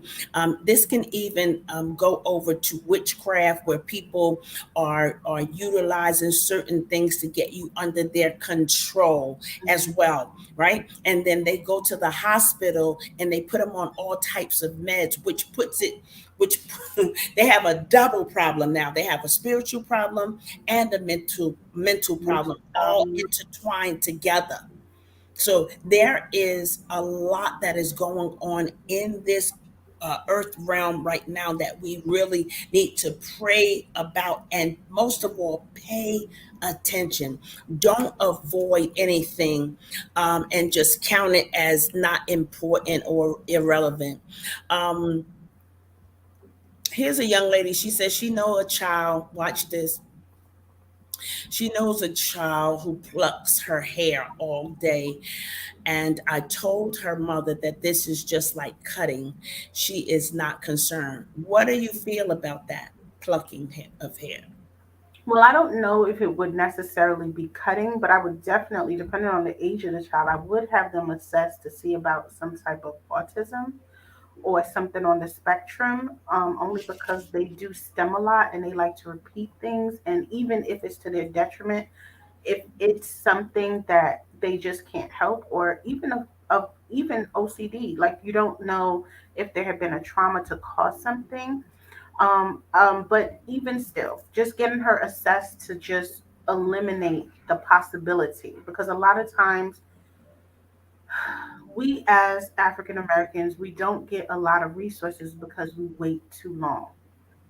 This can even go over to witchcraft, where people are utilizing certain things to get you under their control as Hmm. well, right? And then they go to the hospital and they put them on all types of meds, which they have a double problem now. They have a spiritual problem and a mental problem Mental all problem. intertwined together. So there is a lot that is going on in this earth realm right now that we really need to pray about, and most of all, pay attention. Don't avoid anything and just count it as not important or irrelevant. Um, Here's a young lady. She says she know a child. Watch this. She knows a child who plucks her hair all day, and I told her mother that this is just like cutting. She is not concerned. What do you feel about that plucking of hair? Well, I don't know if it would necessarily be cutting, but I would definitely, depending on the age of the child, I would have them assessed to see about some type of autism or something on the spectrum, only because they do stem a lot and they like to repeat things. And even if it's to their detriment, if it's something that they just can't help, or of even OCD, like you don't know if there had been a trauma to cause something. But even still, just getting her assessed to just eliminate the possibility, because a lot of times we as African Americans, we don't get a lot of resources because we wait too long.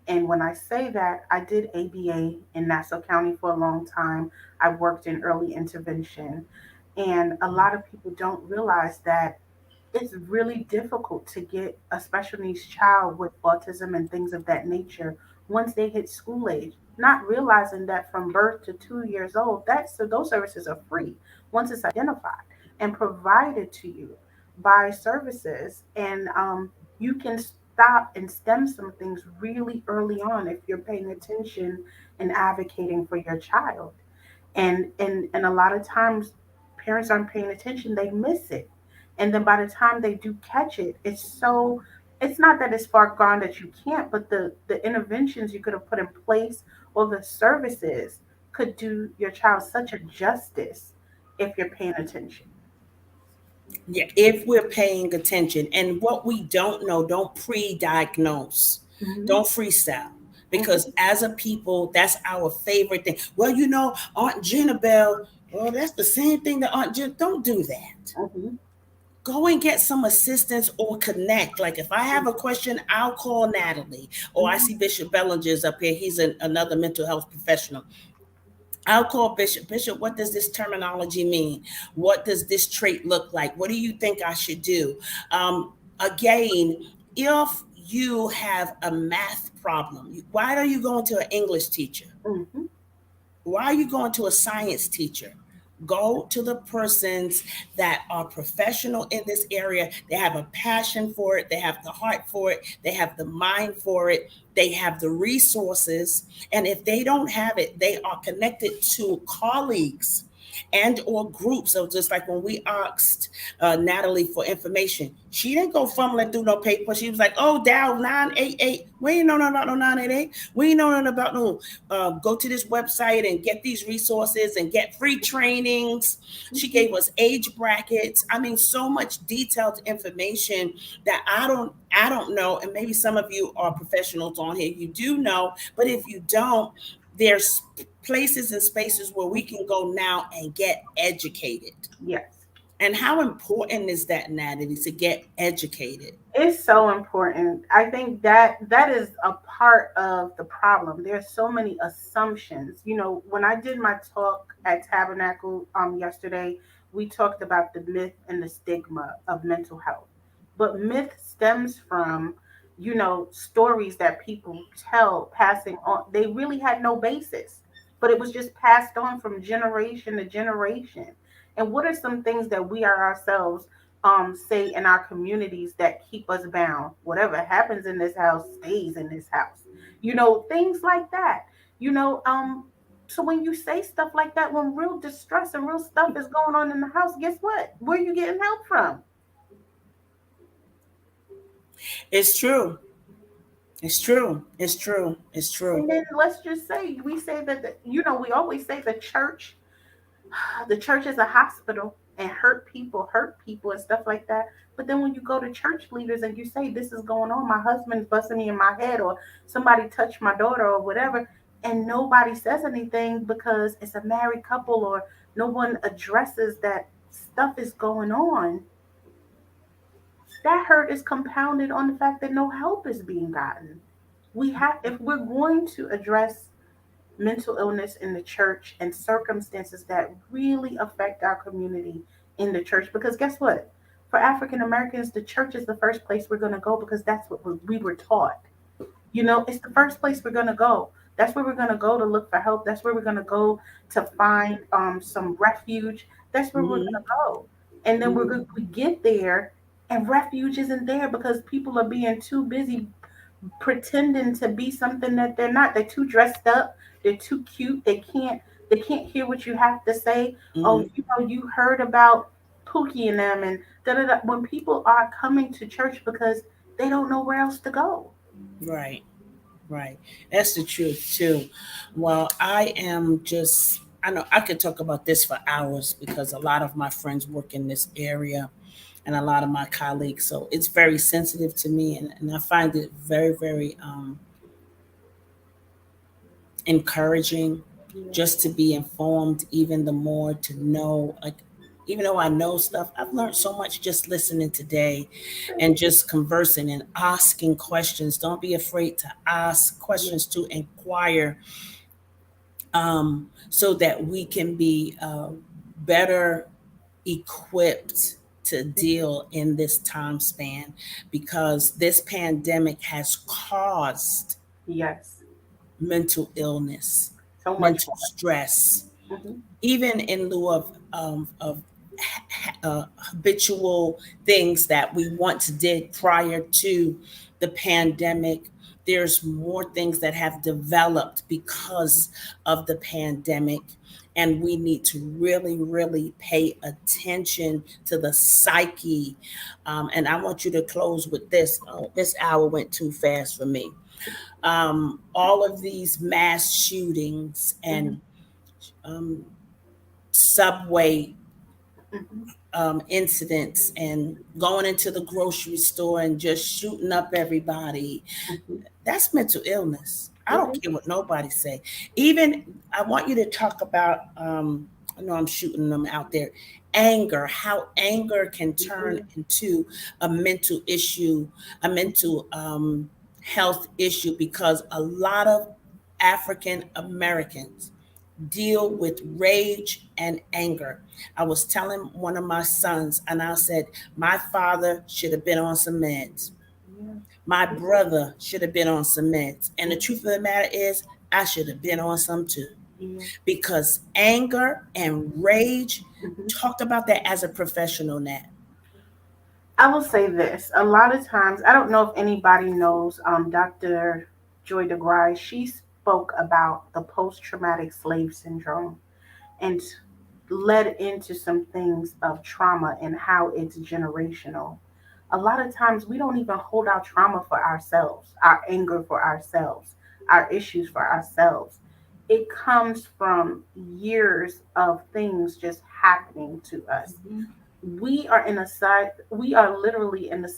And when I say that, I did ABA in Nassau County for a long time. I worked in early intervention. And a lot of people don't realize that it's really difficult to get a special needs child with autism and things of that nature once they hit school age. Not realizing that from birth to 2 years old, so those services are free once it's identified and provided to you by services. And you can stop and stem some things really early on if you're paying attention and advocating for your child. And a lot of times parents aren't paying attention, they miss it. And then by the time they do catch it, it's so it's not that it's far gone that you can't, but the interventions you could have put in place or the services could do your child such a justice if you're paying attention. Yeah, if we're paying attention. And what we don't know, don't pre-diagnose, Hmm. don't freestyle. Because as a people, that's our favorite thing. Well, Aunt Bell, well, that's the same thing that Aunt Jen. Don't do that. Hmm. Go and get some assistance or connect. Like if I have a question, I'll call Natalie. Or I see Bishop Bellinger's up here. He's another mental health professional. I'll call Bishop. Bishop, what does this terminology mean? What does this trait look like? What do you think I should do? Again, if you have a math problem, why are you going to an English teacher? Hmm. Why are you going to a science teacher? Go to the persons that are professional in this area. They have a passion for it, they have the heart for it, they have the mind for it, they have the resources. And if they don't have it, they are connected to colleagues and or groups. So just like when we asked Natalie for information, she didn't go fumbling through no paper. She was like, "Oh, Dow 988. We ain't know nothing about no 988. We ain't know nothing about no. Go to this website and get these resources and get free trainings." She gave us age brackets. I mean, so much detailed information that I don't know. And maybe some of you are professionals on here. You do know, but if you don't, there's places and spaces where we can go now and get educated. Yes. And how important is that, Natalie, to get educated? It's so important. I think that that is a part of the problem. There's so many assumptions. When I did my talk at Tabernacle yesterday, we talked about the myth and the stigma of mental health. But myth stems from, stories that people tell passing on. They really had no basis, but it was just passed on from generation to generation. And what are some things that we are ourselves say in our communities that keep us bound? Whatever happens in this house stays in this house. Things like that. You know, um, so when you say stuff like that, when real distress and real stuff is going on in the house, guess what? Where are you getting help from? It's true. It's true. It's true. It's true. And then let's just say we say that we always say the church is a hospital and hurt people and stuff like that. But then when you go to church leaders and you say this is going on, my husband's busting me in my head, or somebody touched my daughter or whatever, and nobody says anything because it's a married couple or no one addresses that stuff is going on, that hurt is compounded on the fact that no help is being gotten. If we're going to address mental illness in the church and circumstances that really affect our community in the church. Because guess what? For African Americans, the church is the first place we're going to go because that's what we were taught. It's the first place we're going to go. That's where we're going to go to look for help. That's where we're going to go to find some refuge. That's where we're going Mm-hmm. to go. And then Mm-hmm. we get there and refuge isn't there because people are being too busy pretending to be something that they're not. They're too dressed up. They're too cute. They can't hear what you have to say. Oh, Mm-hmm. you heard about Pookie and them and da da da. When people are coming to church because they don't know where else to go. Right. Right. That's the truth too. Well, I know I could talk about this for hours because a lot of my friends work in this area and a lot of my colleagues. So it's very sensitive to me, and I find it very, very encouraging Yeah. just to be informed, even the more to know, like, even though I know stuff, I've learned so much just listening today and just conversing and asking questions. Don't be afraid to ask Yeah. questions, to inquire, so that we can be better equipped to deal in this time span, because this pandemic has caused Yes. mental illness, So much mental stress, more. Hmm. even in lieu of habitual things that we once did prior to the pandemic. There's more things that have developed because of the pandemic. and we need to really, really pay attention to the psyche. And I want you to close with this. Oh, this hour went too fast for me. All of these mass shootings Mm-hmm. and subway Mm-hmm. incidents and going into the grocery store and just shooting up everybody. Mm-hmm. That's mental illness. I It don't is. care what nobody say. Even I want you to talk about. I know I'm shooting them out there. Anger, how anger can turn Mm-hmm. into a mental issue, a mental health issue, because a lot of African Americans deal with rage and anger. I was telling one of my sons, and I said, my father should have been on some meds. Yeah. My Yeah. brother should have been on some meds. And the Mm-hmm. truth of the matter is, I should have been on some too. Yeah. Because anger and rage, Mm-hmm. talked about that as a professional, Nat. I will say this. A lot of times, I don't know if anybody knows Dr. Joy DeGruy. She spoke about the post traumatic slave syndrome and led into some things of trauma and how it's generational. A lot of times, we don't even hold our trauma for ourselves, our anger for ourselves, our issues for ourselves. It comes from years of things just happening to us. We are in a side we are literally in the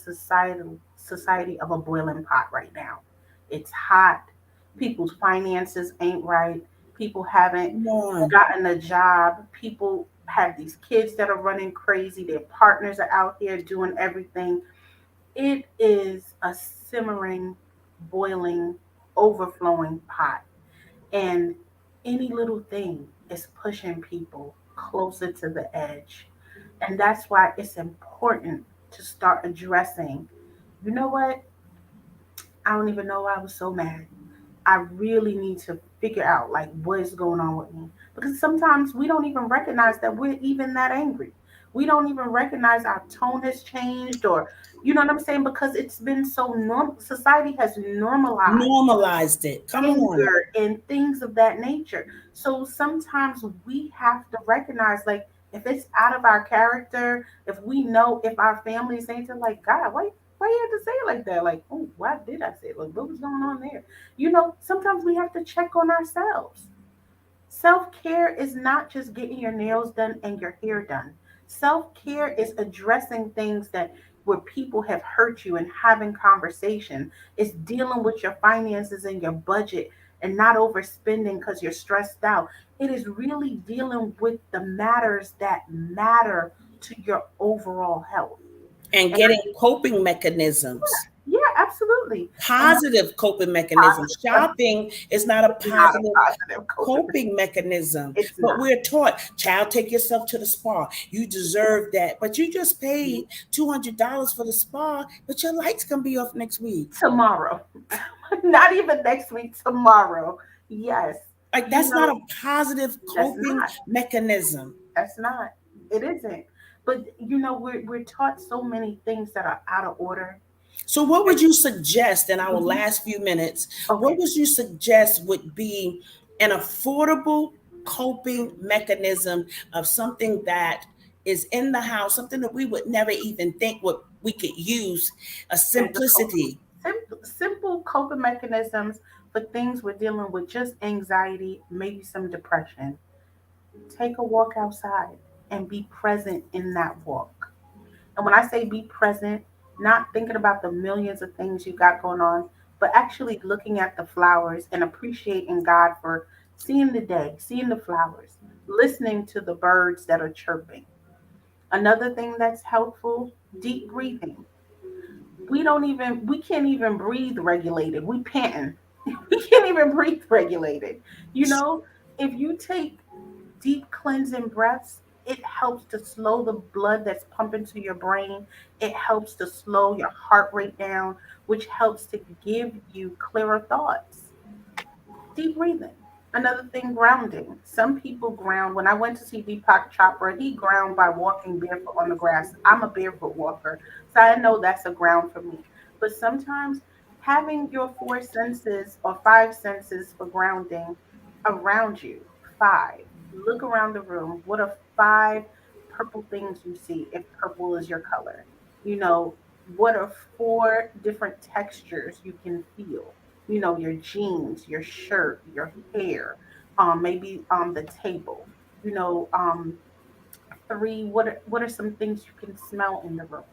society of a boiling pot right now. It's hot. People's finances ain't right. People haven't Come on. gotten a job. People have these kids that are running crazy. Their partners are out here doing everything. It is a simmering, boiling, overflowing pot. And any little thing is pushing people closer to the edge. And that's why it's important to start addressing, you know what? I don't even know why I was so mad. I really need to figure out like what is going on with me. Because sometimes we don't even recognize that we're even that angry. We don't even recognize our tone has changed, or you know what I'm saying? Because it's been so normal. Society has normalized Normalized it. Come on. anger and things of that nature. So sometimes we have to recognize, like, if it's out of our character, if we know, if our family is saying to, like, God, why you have to say it like that? Like, oh, why did I say it? Like, what was going on there? You know, sometimes we have to check on ourselves. Self care is not just getting your nails done and your hair done. Self care is addressing things that where people have hurt you and having conversation. It's dealing with your finances and your budget and not overspending because you're stressed out. It is really dealing with the matters that matter to your overall health. And And getting coping mechanisms, yeah, absolutely. And that's positive coping mechanisms. positive. Shopping is not a It's not a positive positive coping. coping mechanism, It's but not. we're taught, child, take yourself to the spa. You deserve that. But you just paid $200 for the spa, but your lights gonna be off next week. Tomorrow. Not even next week, tomorrow. Yes. Like You that's not know, a positive that's coping not. mechanism. That's not. It isn't. But you know, we're taught so many things that are out of order. So, what would you suggest in our Mhm. last few minutes? What Okay. would you suggest would be an affordable coping mechanism of something that is in the house, something that we would never even think what we could use, a As a coping, simplicity? simple coping mechanisms for things we're dealing with, just anxiety, maybe some depression. Take a walk outside and be present in that walk. And when I say be present, not thinking about the millions of things you got going on, but actually looking at the flowers and appreciating God for seeing the day, seeing the flowers, listening to the birds that are chirping. Another thing that's helpful, deep breathing. We can't even breathe regulated. We panting. We can't even breathe regulated. You know, if you take deep cleansing breaths, it helps to slow the blood that's pumping to your brain. It helps to slow your heart rate down, which helps to give you clearer thoughts. Deep breathing. Another thing, grounding. Some people ground. When I went to see Deepak Chopra, he ground by walking barefoot on the grass. I'm a barefoot walker, so I know that's a ground for me. But sometimes having your four senses or five senses for grounding around you, five. Look around the room. What are five purple things you see if purple is your color? You know, what are four different textures you can feel? You know, your jeans, your shirt, your hair, maybe the table. You know, three, what are some things you can smell in the room?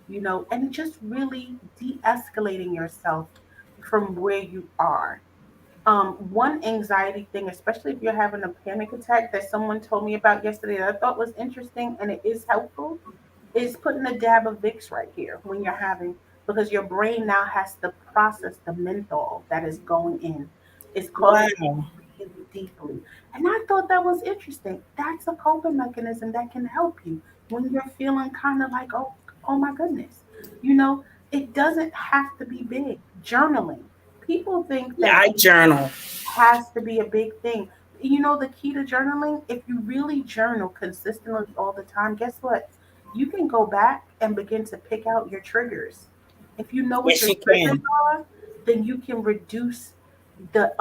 You know, and just really de-escalating yourself from where you are. One anxiety thing, especially if you're having a panic attack, that someone told me about yesterday that I thought was interesting and it is helpful, is putting a dab of Vicks right here when you're having, because your brain now has to process the menthol that is going in. It's causing Wow. breathe deeply. And I thought that was interesting. That's a coping mechanism that can help you when you're feeling kind of like, oh my goodness. You know, it doesn't have to be big. Journaling. People think Yeah, that I journal. has to be a big thing. You know, the key to journaling, if you really journal consistently all the time, guess what? You can go back and begin to pick out your triggers. If you know what Yes, your you triggers can. are, then you can reduce the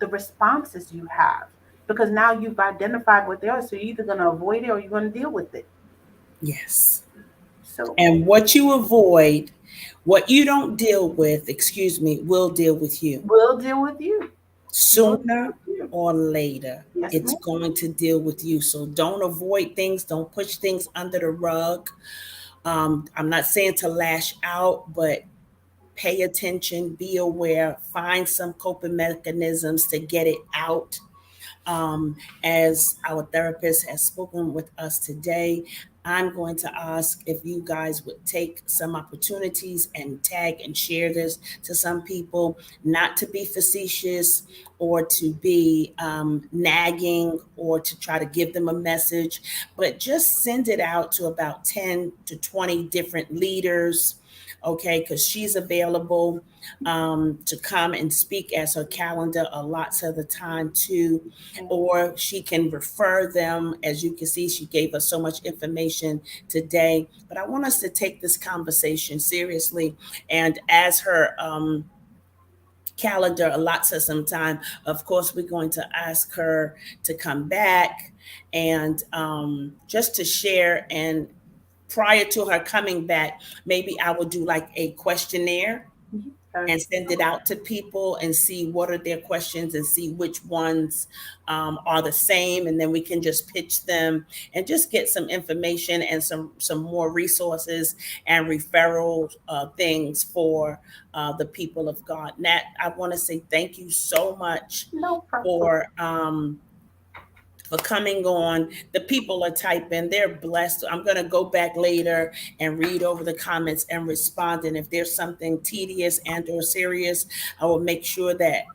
responses you have, because now you've identified what they are. So you're either going to avoid it or you're going to deal with it. Yes. So And what you avoid, what you don't deal with, excuse me, will deal with you. we'll deal with you. We'll deal Sooner with you. or later, Yes, it's ma'am. going to deal with you. So don't avoid things, don't push things under the rug. I'm not saying to lash out, but pay attention, be aware, find some coping mechanisms to get it out. As our therapist has spoken with us today, I'm going to ask if you guys would take some opportunities and tag and share this to some people, not to be facetious or to be nagging or to try to give them a message, but just send it out to about 10 to 20 different leaders, okay, because she's available to come and speak as her calendar lots of the time too, or she can refer them. As you can see, she gave us so much information today, but I want us to take this conversation seriously. And as her calendar allots us some time, of course, we're going to ask her to come back and just to share. And prior to her coming back, maybe I will do like a questionnaire and Yes. send it out to people and see what are their questions and see which ones are the same, and then we can just pitch them and just get some information and some more resources and referral things for the people of God. Nat, I want to say thank you so much No problem. for coming on. The people are typing, they're blessed. I'm going to go back later and read over the comments and respond. And if there's something tedious and or serious, I will make sure that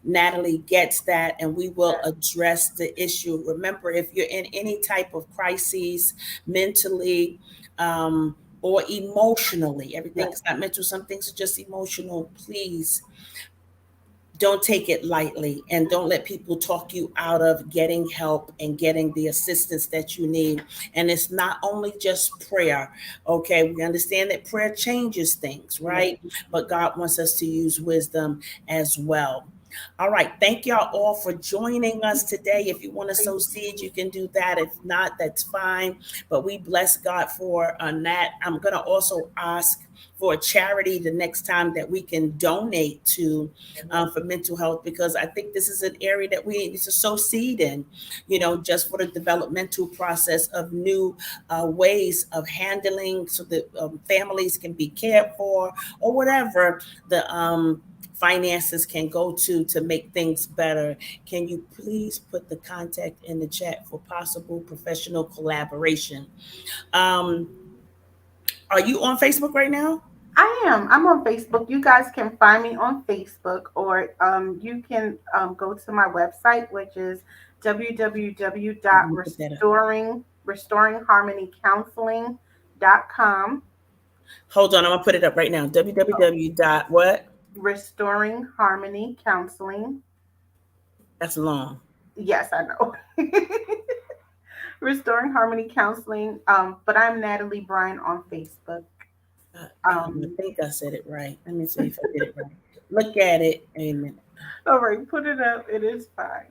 Natalie gets that and we will address the issue. Remember, if you're in any type of crises, mentally, or emotionally, everything Yes. is not mental, some things are just emotional, please don't take it lightly and don't let people talk you out of getting help and getting the assistance that you need. And it's not only just prayer. Okay, we understand that prayer changes things, Yes. right? But God wants us to use wisdom as well. All right, thank y'all all for joining us today. If you want to sow seed, you can do that. If not, that's fine. But we bless God for that. I'm going to also ask for a charity the next time that we can donate to for mental health, because I think this is an area that we need to sow seed in, just for the developmental process of new ways of handling so that families can be cared for or whatever the finances can go to make things better. Can you please put the contact in the chat for possible professional collaboration? Um, are you on Facebook right now? I am. I'm on Facebook. You guys can find me on Facebook, or you can go to my website, which is I'm gonna put that up. www.restoringharmonycounseling.com. Hold on, I'm gonna put it up right now. www dot what? Restoring Harmony Counseling. That's long. Yes, I know. Restoring Harmony Counseling. But I'm Natalie Bryan on Facebook. I Um, think I said it right. Let me see if I did it right. Look at it. Amen. all right, put it up. It is fine.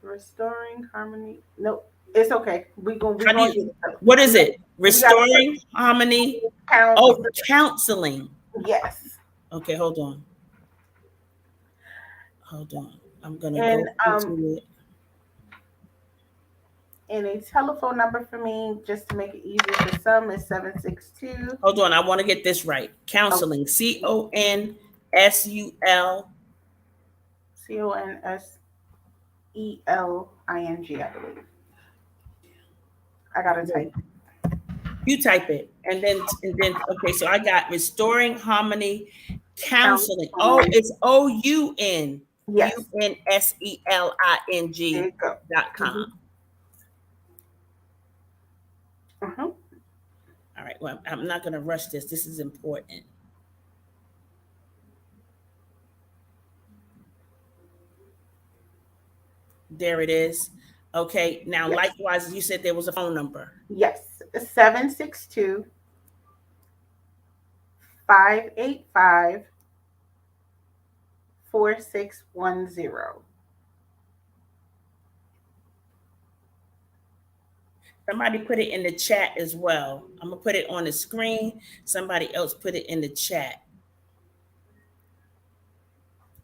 Restoring harmony. No, it's okay. We How do gonna you, get it. what is We got it? we got to put Restoring harmony. count. Oh, counseling. Yes, Okay, hold on. Hold on. I'm going to and go into it. and a telephone number for me just to make it easier for some is 762. Hold on. I want to get this right. Oh, Counseling. CONSUL. CONSELING. I believe. I gotta type. You type it. And then, okay, so I got restoring harmony counseling. Oh, Counseling. it's Yes, there you go. OUNUNSELING.com. Mm-hmm. All right. Well, I'm not going to rush this. This is important. There it is. Okay. Now, Yes, likewise, you said there was a phone number. yes. 762-585-4610. Somebody put it in the chat as well. I'm going to put it on the screen. Somebody else put it in the chat.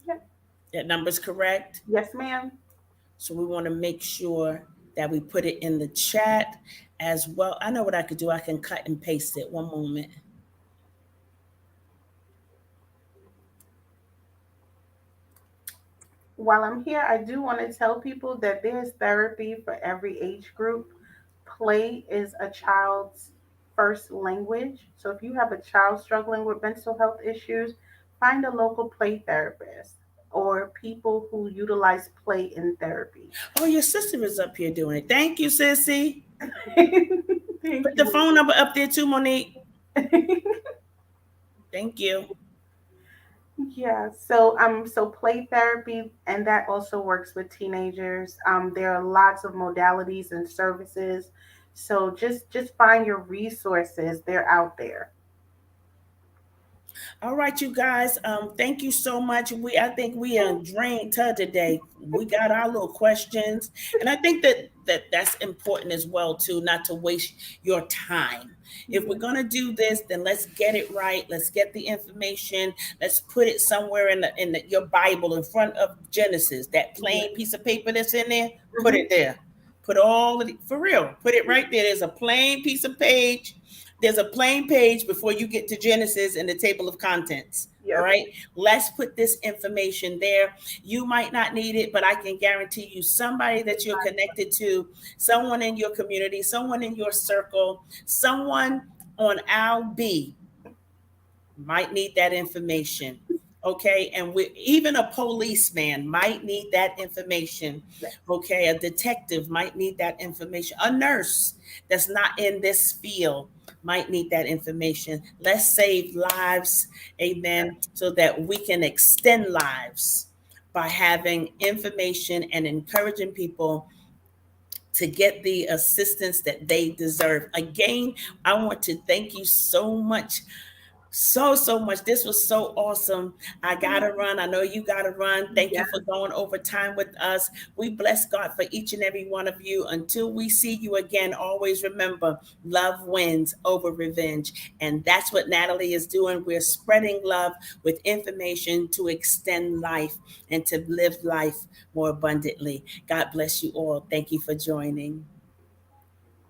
Yep. That number's correct. Yes, ma'am. So we want to make sure that we put it in the chat as well. I know what I could do. I can cut and paste it. One moment. While I'm here, I do want to tell people that there's therapy for every age group. Play is a child's first language. So if you have a child struggling with mental health issues, find a local play therapist or people who utilize play in therapy. Oh, your sister is up here doing it. Thank you, Sissy. Thank Put the you. phone number up there too, Monique. Thank you. Yeah, so play therapy, and that also works with teenagers. There are lots of modalities and services, so just find your resources. They're out there. All right, you guys. Thank you so much. I think we are drained today. We got our little questions, and I think that's important as well too, not to waste your time. If we're gonna do this, then let's get it right. Let's get the information. Let's put it somewhere in your Bible in front of Genesis. That Yeah. plain piece of paper that's in there, put Hmm. it there. Put all of it for real. Put it right there. There's a plain piece of page. There's a plain page before you get to Genesis and the table of contents. All Yep. right. Let's put this information there. You might not need it, but I can guarantee you somebody that you're connected to, someone in your community, someone in your circle, someone on our B might need that information. Okay. And even a policeman might need that information. Okay. A detective might need that information. A nurse that's not in this field might need that information. Let's save lives. Amen. So that we can extend lives by having information and encouraging people to get the assistance that they deserve. Again, I want to thank you so much, so much. This was so awesome. I gotta run. I know you gotta run. Thank Yeah. you for going over time with us. We bless God for each and every one of you. Until we see you again, always remember love wins over revenge. And that's what Natalie is doing. We're spreading love with information to extend life and to live life more abundantly. God bless you all. Thank you for joining.